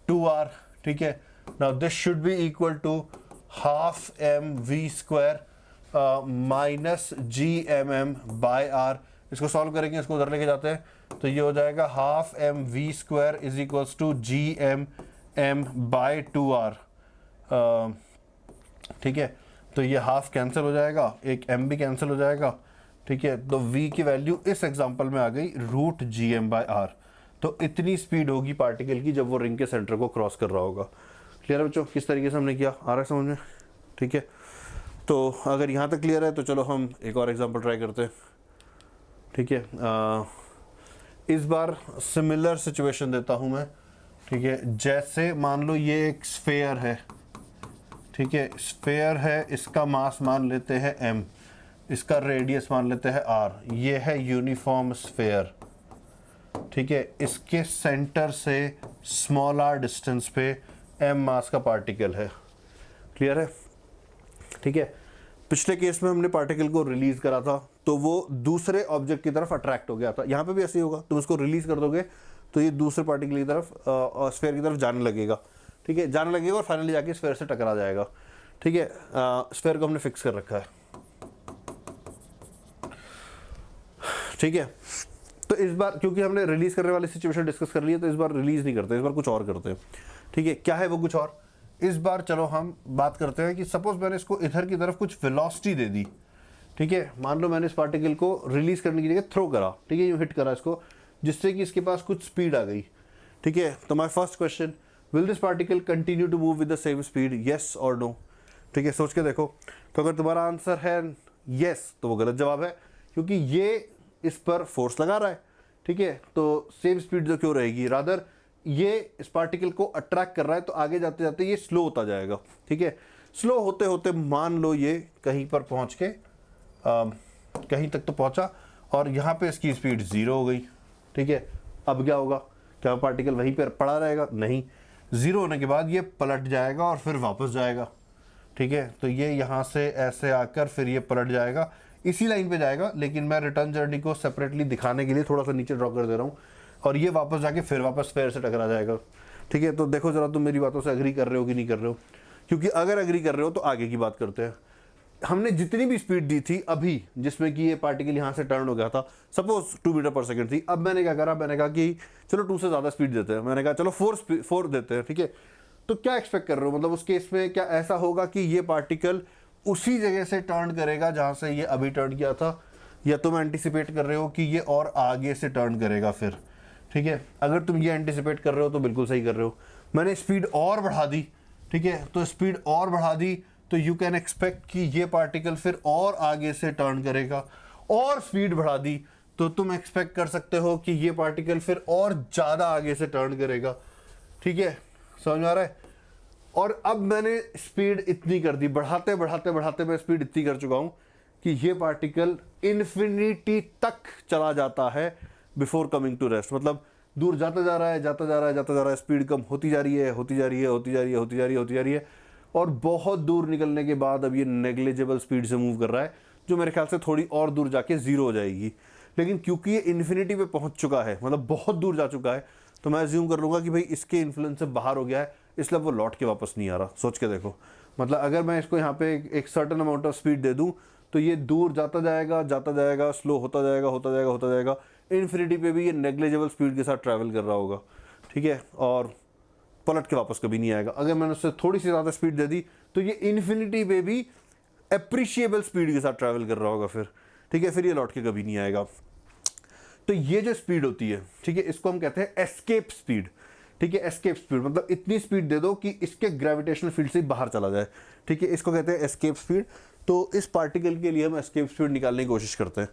2r। ठीक है, now this should be equal to half M V square minus G M M by R. इसको solve करेंगे, इसको उधर लेके जाते हैं तो ये हो जाएगा half M V square is equals to G M M by 2r। ठीक है, तो ये हाफ कैंसिल हो जाएगा, एक m भी कैंसिल हो जाएगा। ठीक है, तो v की वैल्यू इस एग्जांपल में आ गई root G M by R. तो इतनी स्पीड होगी पार्टिकल की जब वो रिंग के सेंटर को क्रॉस कर रहा होगा। क्लियर है बच्चों, किस तरीके से हमने किया, आ रहा है समझ में? ठीक है, तो अगर यहाँ तक क्लियर है तो चलो हम एक और एग्जांपल ट्राई करते हैं। ठीक है, इस बार सिमिलर सिचुएशन देता हूँ मैं। ठीक है, जैसे मान लो ये एक स्फेयर है। ठीक है, स्फेयर है, इसका मास मान लेते हैं m, इसका रेडियस मान लेते हैं r। ये है यूनिफॉर्म स्फेयर। ठीक है, इसके सेंटर से स्मॉल r डिस्टेंस पे m मास का पार्टिकल है। क्लियर है? ठीक है, पिछले केस में हमने पार्टिकल को रिलीज करा था तो वो दूसरे ऑब्जेक्ट की तरफ अट्रैक्ट हो गया था। यहाँ पे भी ऐसे ही होगा, तुम उसको रिलीज कर दोगे तो ये दूसरे पार्टिकल की तरफ स्फेयर की तरफ जाने लगेगा। ठीक है, जाने लगेगा और फाइनली जाके स्फेयर से टकरा जाएगा। ठीक है, स्फेयर को हमने फिक्स कर रखा है। ठीक है, तो इस बार क्योंकि हमने रिलीज करने वाली सिचुएशन डिस्कस कर ली है तो इस बार रिलीज नहीं करते, इस बार कुछ और करते हैं। ठीक है, क्या है वो कुछ और? इस बार चलो हम बात करते हैं कि सपोज मैंने इसको इधर की तरफ कुछ वेलोसिटी दे दी। ठीक है, मान लो मैंने इस पार्टिकल को रिलीज करने की जगह थ्रो करा। ठीक है, यूं हिट करा इसको जिससे कि इसके पास कुछ स्पीड आ गई। ठीक है, तो my first question, will this particle continue to move with the same speed, yes और नो? ठीक है, सोच के देखो। तो अगर तुम्हारा आंसर है येस तो वो गलत जवाब है, क्योंकि ये इस पर फोर्स लगा रहा है। ठीक है, तो सेम स्पीड जो क्यों रहेगी, रादर ये इस पार्टिकल को अट्रैक्ट कर रहा है तो आगे जाते जाते ये स्लो होता जाएगा। ठीक है, स्लो होते होते मान लो ये कहीं पर पहुंच के कहीं तक तो पहुंचा और यहाँ पे इसकी स्पीड 0 हो गई। ठीक है, अब क्या होगा, क्या पार्टिकल वहीं पर पड़ा रहेगा? नहीं, 0 होने के बाद ये पलट जाएगा और फिर वापस जाएगा। ठीक है, तो ये यहाँ से ऐसे आकर फिर ये पलट जाएगा, इसी लाइन पे जाएगा, लेकिन मैं रिटर्न जर्नी को सेपरेटली दिखाने के लिए थोड़ा सा नीचे ड्रॉ कर दे रहा हूँ और ये वापस जाके फिर वापस स्फेयर से टकरा जाएगा। ठीक है, तो देखो जरा तुम मेरी बातों से एग्री कर रहे हो कि नहीं कर रहे हो, क्योंकि अगर एग्री कर रहे हो तो आगे की बात करते हैं। हमने जितनी भी स्पीड दी थी अभी, जिसमें कि ये पार्टिकल यहाँ से टर्न हो गया था, सपोज 2 मीटर पर सेकंड थी। अब मैंने क्या करा, मैंने कहा कि चलो 2 से ज़्यादा स्पीड देते हैं, मैंने कहा चलो 4 देते हैं। ठीक है, तो क्या एक्सपेक्ट कर रहे हो, मतलब उस केस में क्या ऐसा होगा कि ये पार्टिकल उसी जगह से टर्न करेगा जहाँ से ये अभी टर्न किया था, या तुम एंटिसिपेट कर रहे हो कि ये और आगे से टर्न करेगा फिर? ठीक है, अगर तुम ये एंटिसिपेट कर रहे हो तो बिल्कुल सही कर रहे हो। मैंने स्पीड और बढ़ा दी। ठीक है, तो स्पीड और बढ़ा दी तो यू कैन एक्सपेक्ट कि ये पार्टिकल फिर और आगे से टर्न करेगा, और स्पीड बढ़ा दी तो तुम एक्सपेक्ट कर सकते हो कि ये पार्टिकल फिर और ज़्यादा आगे से टर्न करेगा। ठीक है, समझ में आ रहा है? और अब मैंने स्पीड इतनी कर दी, बढ़ाते बढ़ाते बढ़ाते मैं स्पीड इतनी कर चुका हूँ कि ये पार्टिकल इन्फिनिटी तक चला जाता है बिफोर कमिंग टू रेस्ट। मतलब दूर जाता जा रहा है, जाता जा रहा है, जाता जा रहा है, स्पीड कम होती जा रही है, होती जा रही है, होती जा रही है, होती जा रही है, होती जा रही है, और बहुत दूर निकलने के बाद अब ये नेग्लिजिबल स्पीड से मूव कर रहा है, जो मेरे ख्याल से थोड़ी और दूर जाके 0 हो जाएगी। लेकिन क्योंकि ये इन्फिनिटी पे पहुंच चुका है, मतलब बहुत दूर जा चुका है, तो मैं अज्यूम कर लूँगा कि भाई इसके इन्फ्लुएंस से बाहर हो गया है, इसलिए वो लौट के वापस नहीं आ रहा। सोच के देखो, मतलब अगर मैं इसको यहाँ पे एक सर्टन अमाउंट ऑफ स्पीड दे दूँ तो ये दूर जाता जाएगा, स्लो होता जाएगा, होता जाएगा, होता जाएगा, इन्फिनिटी पे भी ये नेग्लिजिबल स्पीड के साथ ट्रैवल कर रहा होगा। ठीक है, और पलट के वापस कभी नहीं आएगा। अगर मैंने उससे थोड़ी सी ज़्यादा स्पीड दे दी तो ये इन्फिनिटी पे भी एप्रिशिएबल स्पीड के साथ ट्रैवल कर रहा होगा फिर। ठीक है, फिर ये लौट के कभी नहीं आएगा। तो ये जो स्पीड होती है, ठीक है, इसको हम कहते हैं एस्केप स्पीड। ठीक है, एस्केप स्पीड मतलब इतनी स्पीड दे दो कि इसके ग्रेविटेशनल फील्ड से बाहर चला जाए। ठीक है, इसको कहते हैं एस्केप स्पीड। तो इस पार्टिकल के लिए हम एस्केप स्पीड निकालने की कोशिश करते हैं।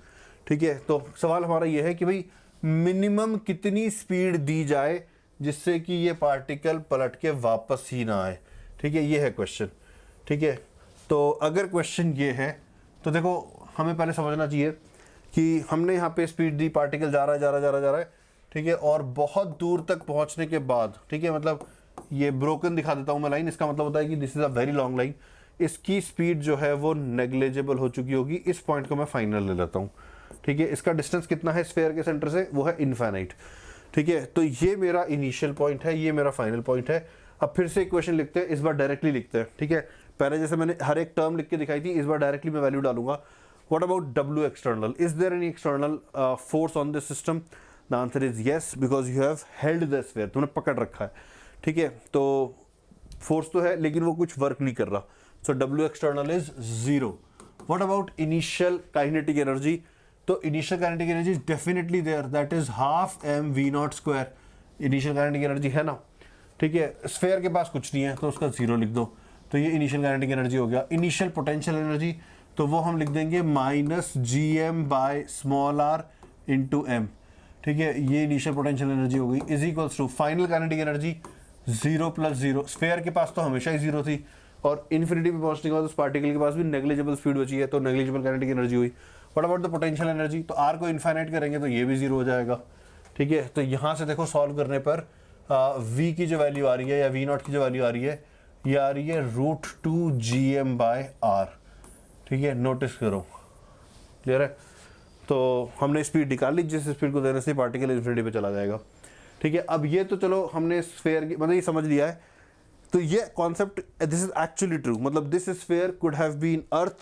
ठीक है, तो सवाल हमारा ये है कि भाई मिनिमम कितनी स्पीड दी जाए जिससे कि ये पार्टिकल पलट के वापस ही ना आए। ठीक है, ये है क्वेश्चन। ठीक है, तो अगर क्वेश्चन ये है तो देखो हमें पहले समझना चाहिए कि हमने यहाँ पे स्पीड दी, पार्टिकल जा रहा है, ठीक है, और बहुत दूर तक पहुँचने के बाद, ठीक है, मतलब ये ब्रोकन दिखा देता हूँ मैं लाइन, इसका मतलब होता है कि this is a very long line, इसकी स्पीड जो है वो नेग्लिजिबल हो चुकी होगी, इस पॉइंट को मैं फाइनल ले लेता हूँ, ठीक है। इसका डिस्टेंस कितना है स्फेयर के सेंटर से, वो है इनफाइनाइट, ठीक है। तो ये मेरा इनिशियल पॉइंट है, ये मेरा फाइनल पॉइंट है। अब फिर से इक्वेशन लिखते हैं, इस बार डायरेक्टली लिखते हैं, ठीक है। पहले जैसे मैंने हर एक टर्म लिख के दिखाई थी, इस बार डायरेक्टली मैं वैल्यू डालूंगा। What about W external, is there any external force on this system? The answer is yes, because you have held the sphere, तुमने पकड़ रखा है, ठीक है। तो फोर्स तो है लेकिन वो कुछ वर्क नहीं कर रहा, so W external is 0। What about initial kinetic energy? तो initial kinetic energy is definitely there, that is half mv0 square, initial kinetic energy है ना, ठीक है। स्फेयर के पास कुछ नहीं है तो उसका 0 लिख दो, तो ये इनिशियल काइनेटिक एनर्जी हो गया। इनिशियल पोटेंशियल एनर्जी तो वो हम लिख देंगे -gm/r इंटू m, ठीक है, ये इनिशियल पोटेंशियल एनर्जी हो गई, is equals to final kinetic energy 0 + 0। Sphere के पास तो हमेशा ही 0 थी, और इन्फिनिटी पे पहुंचने के बाद उस पार्टिकल के पास भी नेग्लिजिबल स्पीड बची है, तो नेग्लिजिबल काइनेटिक एनर्जी हुई। What about the potential energy? तो r को इनफाइनाइट करेंगे तो ये भी 0 हो जाएगा, ठीक है। तो यहाँ से देखो सॉल्व करने पर v की जो वैल्यू आ रही है या v0 की जो वैल्यू आ रही है, ये आ रही है √2gm/r, ठीक है, नोटिस करो, क्लियर है। तो हमने स्पीड निकाल ली, जिस स्पीड को देने से पार्टिकल इन्फिनिटी पे चला जाएगा, ठीक है। अब ये तो चलो हमने स्फेयर की मतलब ये समझ लिया है, तो ये concept this is actually true, मतलब this sphere could have been earth,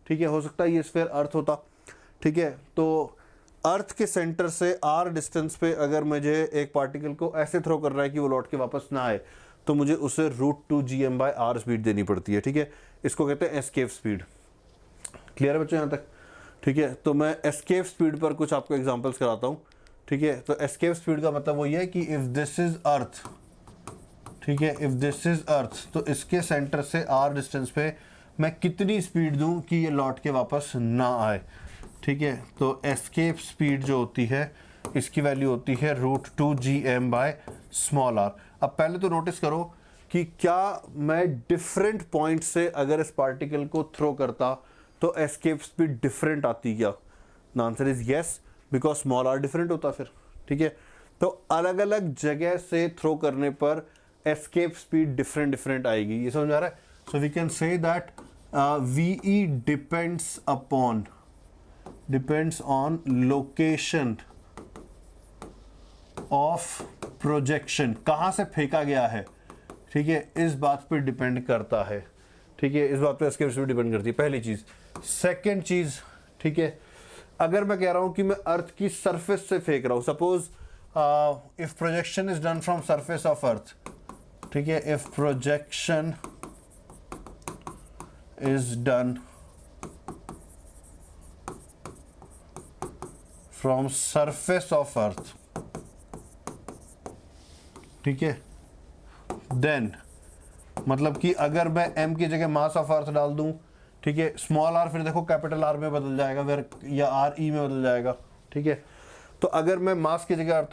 ठीक है, हो सकता है ये स्फेयर अर्थ होता, ठीक है। तो अर्थ के सेंटर से r डिस्टेंस पे अगर मुझे एक पार्टिकल को ऐसे थ्रो कर रहा है कि वो लौट के वापस ना आए, तो मुझे उसे √2gm/r स्पीड देनी पड़ती है, ठीक है। इसको कहते हैं एस्केप स्पीड, क्लियर है बच्चों यहाँ तक, ठीक है। तो मैं एस्केप स्पीड पर कुछ आपको एग्जांपल्स कराता हूँ, ठीक है। तो एस्केप स्पीड का मतलब वो ये है कि इफ दिस इज अर्थ, ठीक है, इफ दिस इज अर्थ, तो इसके सेंटर से r डिस्टेंस पे मैं कितनी स्पीड दूं कि ये लौट के वापस ना आए, ठीक है। तो एस्केप स्पीड जो होती है इसकी वैल्यू होती है √2gm/r। अब पहले तो नोटिस करो कि क्या मैं डिफरेंट पॉइंट से अगर इस पार्टिकल को थ्रो करता तो एस्केप स्पीड डिफरेंट आती क्या? The answer is yes, because small r different होता फिर, ठीक है। तो अलग अलग जगह से थ्रो करने पर एस्केप स्पीड डिफरेंट आएगी, ये समझ आ रहा है। So we can say that VE depends on location of projection, कहाँ से फेंका गया है, ठीक है, इस बात पे डिपेंड करता है, ठीक है, इस बात पे एस्केप स्पीड डिपेंड करती है, पहली चीज। सेकंड चीज, ठीक है, अगर मैं कह रहा हूं कि मैं अर्थ की सरफेस से फेंक रहा हूं, suppose if projection is done from surface of earth, ठीक है, if projection is done from surface of earth, ठीक है, देन मतलब कि अगर मैं m की जगह मास ऑफ अर्थ डाल दूं, ठीक है, स्मॉल r फिर देखो कैपिटल R में बदल जाएगा फिर, या RE में बदल जाएगा, ठीक है। तो अगर मैं मास की जगह अर्थ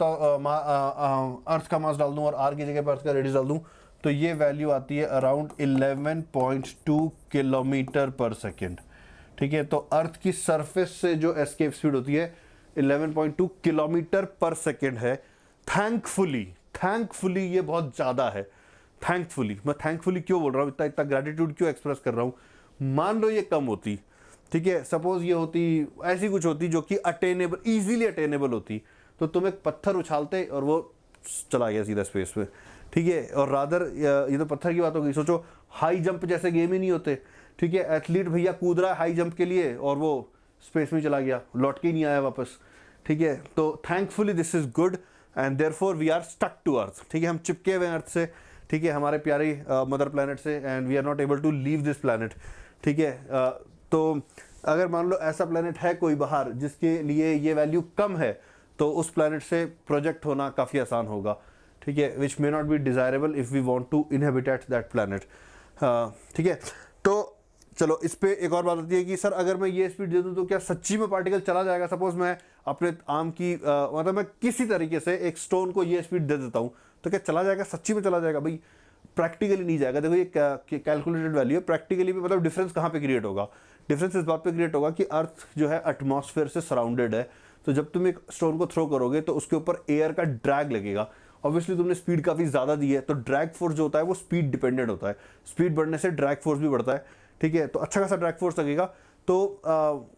का मास डाल दूं और r की जगह पर अर्थ का रेडियस डाल दूं, तो ये वैल्यू आती है अराउंड 11.2 किलोमीटर पर सेकेंड, ठीक है। तो अर्थ की सरफेस से जो एस्केप स्पीड होती है 11.2 किलोमीटर पर सेकेंड है। थैंकफुली ये बहुत ज़्यादा है, थैंकफुली, मैं थैंकफुली क्यों बोल रहा हूँ, इतना ग्रेटिट्यूड क्यों एक्सप्रेस कर रहा हूँ। मान लो ये कम होती, ठीक है, सपोज ये होती ऐसी कुछ होती जो कि अटेनेबल, इजीली अटेनेबल होती, तो तुम एक पत्थर उछालते और वो चला गया सीधा स्पेस में, ठीक है। और रादर ये तो पत्थर की बात हो गई, सोचो हाई जंप जैसे गेम ही नहीं होते, ठीक है, एथलीट भैया कूद रहा है हाई जंप के लिए और वो स्पेस में चला गया, लौट के ही नहीं आया वापस, ठीक है। तो thankfully this is good and therefore we are stuck to earth, ठीक है, हम चिपके हुए अर्थ से, ठीक है, हमारे प्यारी मदर प्लैनेट से, and we are not able to leave this planet, ठीक है। तो अगर मान लो ऐसा प्लैनेट है कोई बाहर जिसके लिए ये वैल्यू कम है, तो उस प्लैनेट से प्रोजेक्ट होना काफ़ी आसान होगा, ठीक है, which may not be desirable if we want to inhabit that planet, ठीक है। तो चलो इस पे एक और बात होती है कि सर अगर मैं ये स्पीड दे दूं तो क्या सच्ची में पार्टिकल चला जाएगा? सपोज मैं अपने आर्म की मतलब मैं किसी तरीके से एक स्टोन को ये स्पीड दे देता हूं, तो क्या चला जाएगा? सच्ची में चला जाएगा? भाई प्रैक्टिकली नहीं जाएगा। देखो ये कैलकुलेटेड वैल्यू है, प्रैक्टिकली भी मतलब डिफरेंस कहाँ पे क्रिएट होगा, डिफरेंस इस बात पे क्रिएट होगा कि अर्थ जो है एटमॉस्फेयर से सराउंडेड है, तो जब तुम एक स्टोन को थ्रो करोगे तो उसके ऊपर एयर का ड्रैग लगेगा। ऑब्वियसली तुमने स्पीड काफ़ी ज़्यादा दी है, तो ड्रैग फोर्स जो होता है वो स्पीड डिपेंडेंट होता है, स्पीड बढ़ने से ड्रैग फोर्स भी बढ़ता है, ठीक है। तो अच्छा खासा ड्रैग फोर्स लगेगा। तो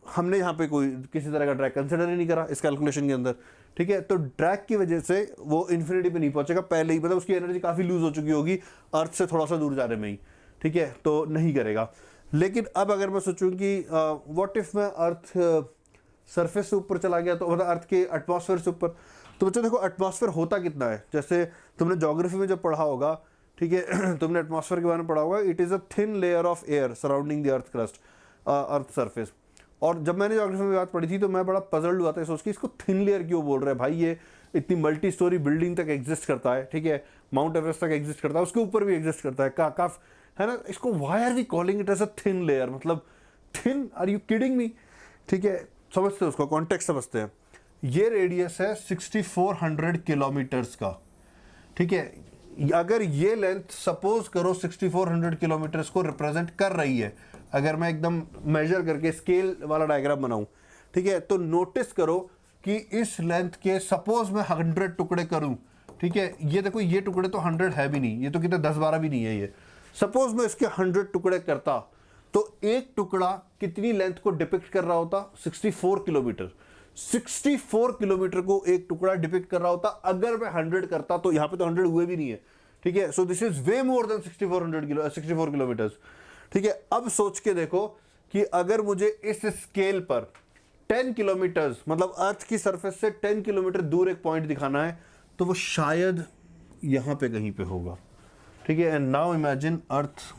हमने यहाँ पे कोई किसी तरह का ड्रैग कंसिडर ही नहीं करा इस कैलकुलेशन के अंदर, ठीक है। तो ड्रैग की वजह से वो इन्फिनिटी पे नहीं पहुंचेगा पहले ही, मतलब उसकी एनर्जी काफ़ी लूज हो चुकी होगी अर्थ से थोड़ा सा दूर जाने में ही, ठीक है, तो नहीं करेगा। लेकिन अब अगर मैं सोचूं कि व्हाट इफ मैं अर्थ सरफेस से ऊपर चला गया, तो मतलब अर्थ के एटमॉस्फेयर से ऊपर, तो बच्चों देखो एटमॉस्फेयर होता कितना है, जैसे तुमने ज्योग्राफी में जब पढ़ा होगा, ठीक है, तुमने एटमॉस्फेयर के बारे में पढ़ा होगा, it is a thin layer of air surrounding the earth crust, earth surface. और जब मैंने ज्योग्राफी में बात पढ़ी थी तो मैं बड़ा पजल्ड हुआ था सोच के इसको थिन लेयर क्यों बोल रहे हैं भाई, ये इतनी मल्टी स्टोरी बिल्डिंग तक एग्जिस्ट करता है, ठीक है, माउंट एवरेस्ट तक एग्जिस्ट करता है, उसके ऊपर भी एग्जिस्ट करता है, काफ है ना, इसको why are we calling it as a thin layer, मतलब thin, are you kidding me, ठीक है। समझते हैं उसको, कॉन्टेक्स्ट समझते हैं। ये रेडियस है 6400 किलोमीटर्स का, ठीक है। अगर ये लेंथ सपोज करो 6400 किलोमीटर्स को रिप्रेजेंट कर रही है, अगर मैं एकदम मेजर करके स्केल वाला डायग्राम बनाऊं, ठीक है, तो नोटिस करो कि इस लेंथ के सपोज मैं 100 टुकड़े करूं, ठीक है, ये देखो ये टुकड़े तो 100 है भी नहीं, ये तो कितने 10-12 भी नहीं है, ये सपोज मैं इसके 100 टुकड़े करता, तो एक टुकड़ा कितनी लेंथ को डिपिक्ट कर रहा होता, 64 किलोमीटर। 64 किलोमीटर को एक टुकड़ा डिपिक्ट कर रहा होता। अगर मैं 100 करता तो यहां पे तो 100 हुए भी नहीं है, ठीक है। So this is way more than 64 kilometres, ठीक है। अब सोच के देखो कि अगर मुझे इस स्केल पर 10 किलोमीटर्स, मतलब अर्थ की सरफेस से 10 किलोमीटर दूर एक पॉइंट दिखाना है, तो वो शायद यहां पे कहीं पे होगा, ठीक है। And now imagine earth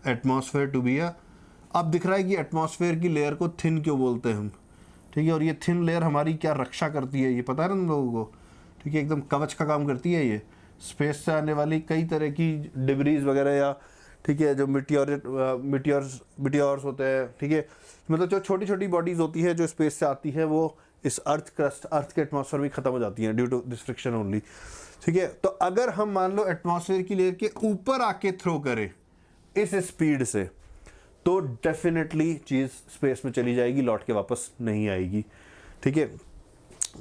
atmosphere to be अब दिख रहा है कि एटमॉस्फेयर की लेयर को थिन क्यों बोलते हैं हम, ठीक है। और ये थिन लेयर हमारी क्या रक्षा करती है ये पता है ना तुम लोगों को, ठीक है, एकदम कवच का काम करती है ये, स्पेस से आने वाली कई तरह की डिब्रीज वगैरह, या ठीक है जो मिटियोर्स होते हैं, ठीक है, मतलब जो छोटी छोटी बॉडीज होती है जो स्पेस से आती है, वो इस अर्थ क्रस्ट, अर्थ के एटमॉस्फेयर में खत्म हो जाती हैं due to this friction only, ठीक है। तो अगर हम मान लो एटमॉस्फेयर की लेयर के ऊपर आके थ्रो करें इस स्पीड से, तो डेफिनेटली चीज स्पेस में चली जाएगी, लौट के वापस नहीं आएगी, ठीक है।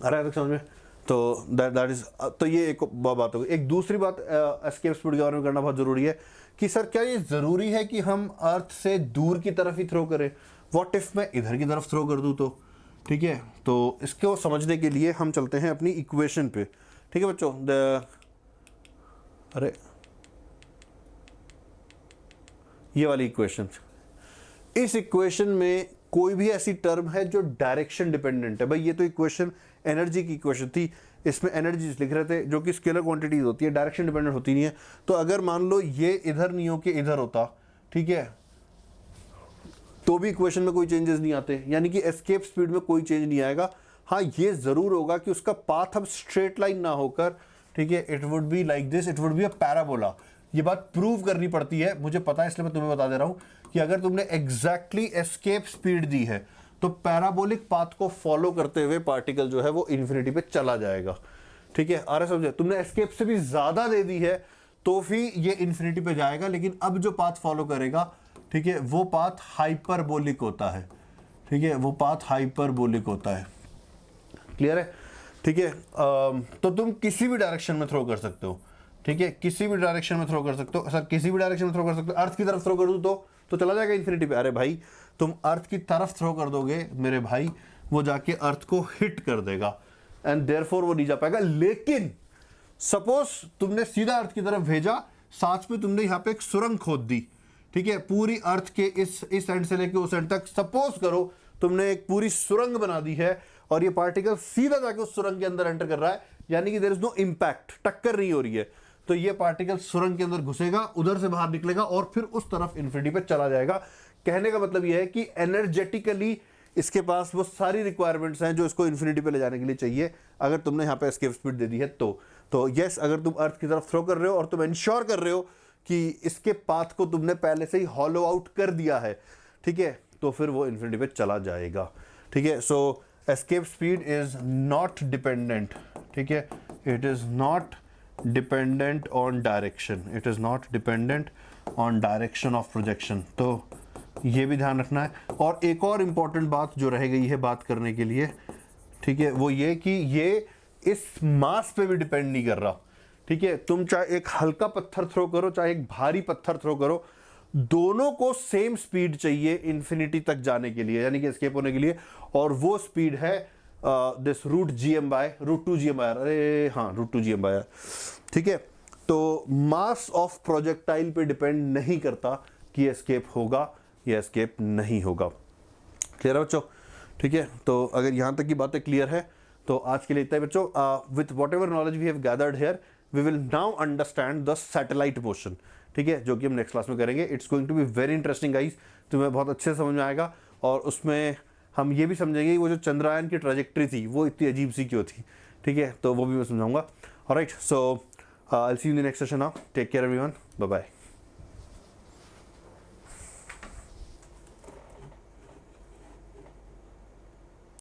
आ रहा है समझ में? तो दैट इज, तो ये एक बात होगी। एक दूसरी बात एस्केप स्पीड के बारे में करना बहुत जरूरी है कि सर क्या ये जरूरी है कि हम अर्थ से दूर की तरफ ही थ्रो करें? व्हाट इफ मैं इधर की तरफ थ्रो कर दूं तो, ठीक है। तो इसको समझने के लिए हम चलते हैं अपनी इक्वेशन पे, ठीक है बच्चों। अरे ये वाली इक्वेशन, इस इक्वेशन में कोई भी ऐसी टर्म है जो डायरेक्शन डिपेंडेंट है? भाई ये तो इक्वेशन एनर्जी की इक्वेशन थी, इसमें एनर्जी लिख रहे थे जो कि स्केलर क्वांटिटीज होती है, डायरेक्शन डिपेंडेंट होती नहीं है। तो अगर मान लो ये इधर नहीं हो कि इधर होता, ठीक है, तो भी इक्वेशन में कोई चेंजेस नहीं आते, यानी कि एस्केप स्पीड में कोई चेंज नहीं आएगा। हाँ ये जरूर होगा कि उसका पाथ अब स्ट्रेट लाइन ना होकर, ठीक है, it would be like this, it would be a parabola. ये बात प्रूव करनी पड़ती है, मुझे पता है इसलिए मैं तुम्हें बता दे रहा हूं कि अगर तुमने एग्जैक्टली एस्केप स्पीड दी है तो पैराबोलिक पाथ को फॉलो करते हुए पार्टिकल जो है वो इन्फिनिटी पे चला जाएगा, ठीक है। आ रहा समझे? तुमने एस्केप से भी ज्यादा दे दी है तो भी ये इन्फिनिटी पे जाएगा, लेकिन अब जो पाथ फॉलो करेगा, ठीक है, वो पाथ हाइपरबोलिक होता है, ठीक है, वो पाथ हाइपरबोलिक होता है। क्लियर है? ठीक है। तो तुम किसी भी डायरेक्शन में थ्रो कर सकते हो, ठीक है, किसी भी डायरेक्शन में थ्रो कर सकते हो। सर किसी भी डायरेक्शन में थ्रो कर सकते हो, अर्थ की तरफ थ्रो कर दूं तो चला जाएगा इन्फिनिटी पे? अरे भाई तुम अर्थ की तरफ थ्रो कर दोगे मेरे भाई, वो जाके अर्थ को हिट कर देगा एंड देयरफॉर वो नहीं जा पाएगा। लेकिन सपोज तुमने सीधा अर्थ की तरफ भेजा, साथ में तुमने यहाँ पे एक सुरंग खोद दी, ठीक है, पूरी अर्थ के इस एंड से लेके उस एंड तक, सपोज करो तुमने एक पूरी सुरंग बना दी है और ये पार्टिकल सीधा जाके उस सुरंग के अंदर एंटर कर रहा है, यानी कि देयर इज नो इंपैक्ट, टक्कर नहीं हो रही है, तो ये पार्टिकल सुरंग के अंदर घुसेगा, उधर से बाहर निकलेगा और फिर उस तरफ इन्फिनिटी पे चला जाएगा। कहने का मतलब यह है कि एनर्जेटिकली इसके पास वो सारी रिक्वायरमेंट्स हैं जो इसको इन्फिनिटी पे ले जाने के लिए चाहिए, अगर तुमने यहाँ पे एस्केप स्पीड दे दी है तो यस, अगर तुम अर्थ की तरफ थ्रो कर रहे हो और तुम इंश्योर कर रहे हो कि इसके पाथ को तुमने पहले से ही हॉलो आउट कर दिया है, ठीक है, तो फिर वो इन्फिनिटी पे चला जाएगा, ठीक है। So escape speed is not dependent, ठीक है, it is not dependent on direction, it is not dependent on direction of projection. तो ये भी ध्यान रखना है। और एक और इम्पॉर्टेंट बात जो रह गई है बात करने के लिए, ठीक है, वो ये कि ये इस मास पे भी डिपेंड नहीं कर रहा। ठीक है, तुम चाहे एक हल्का पत्थर थ्रो करो चाहे एक भारी पत्थर थ्रो करो, दोनों को सेम स्पीड चाहिए इन्फिनिटी तक जाने के लिए, यानी कि एस्केप होने के लिए, और वो स्पीड है this root G M by root two G M by, अरे हाँ root two G M by. ठीक है, तो मास ऑफ प्रोजेक्टाइल पे डिपेंड नहीं करता कि एस्केप होगा या एस्केप नहीं होगा। क्लियर है बच्चों? ठीक है, तो अगर यहाँ तक की बातें क्लियर है तो आज के लिए इतना ही बच्चों। With whatever knowledge we have gathered here, we will now understand the satellite motion. ठीक है, जो कि हम नेक्स्ट क्लास में करेंगे। It's going to be very interesting guys, तुम्हें बहुत अच्छे से समझ में आएगा, और उसमें हम ये भी समझेंगे कि वो जो चंद्रयान की ट्रैजेक्टरी थी वो इतनी अजीब सी क्यों थी। ठीक है, तो वो भी मैं समझाऊंगा। Alright, so I will see you in the next session now. Take care everyone, bye bye.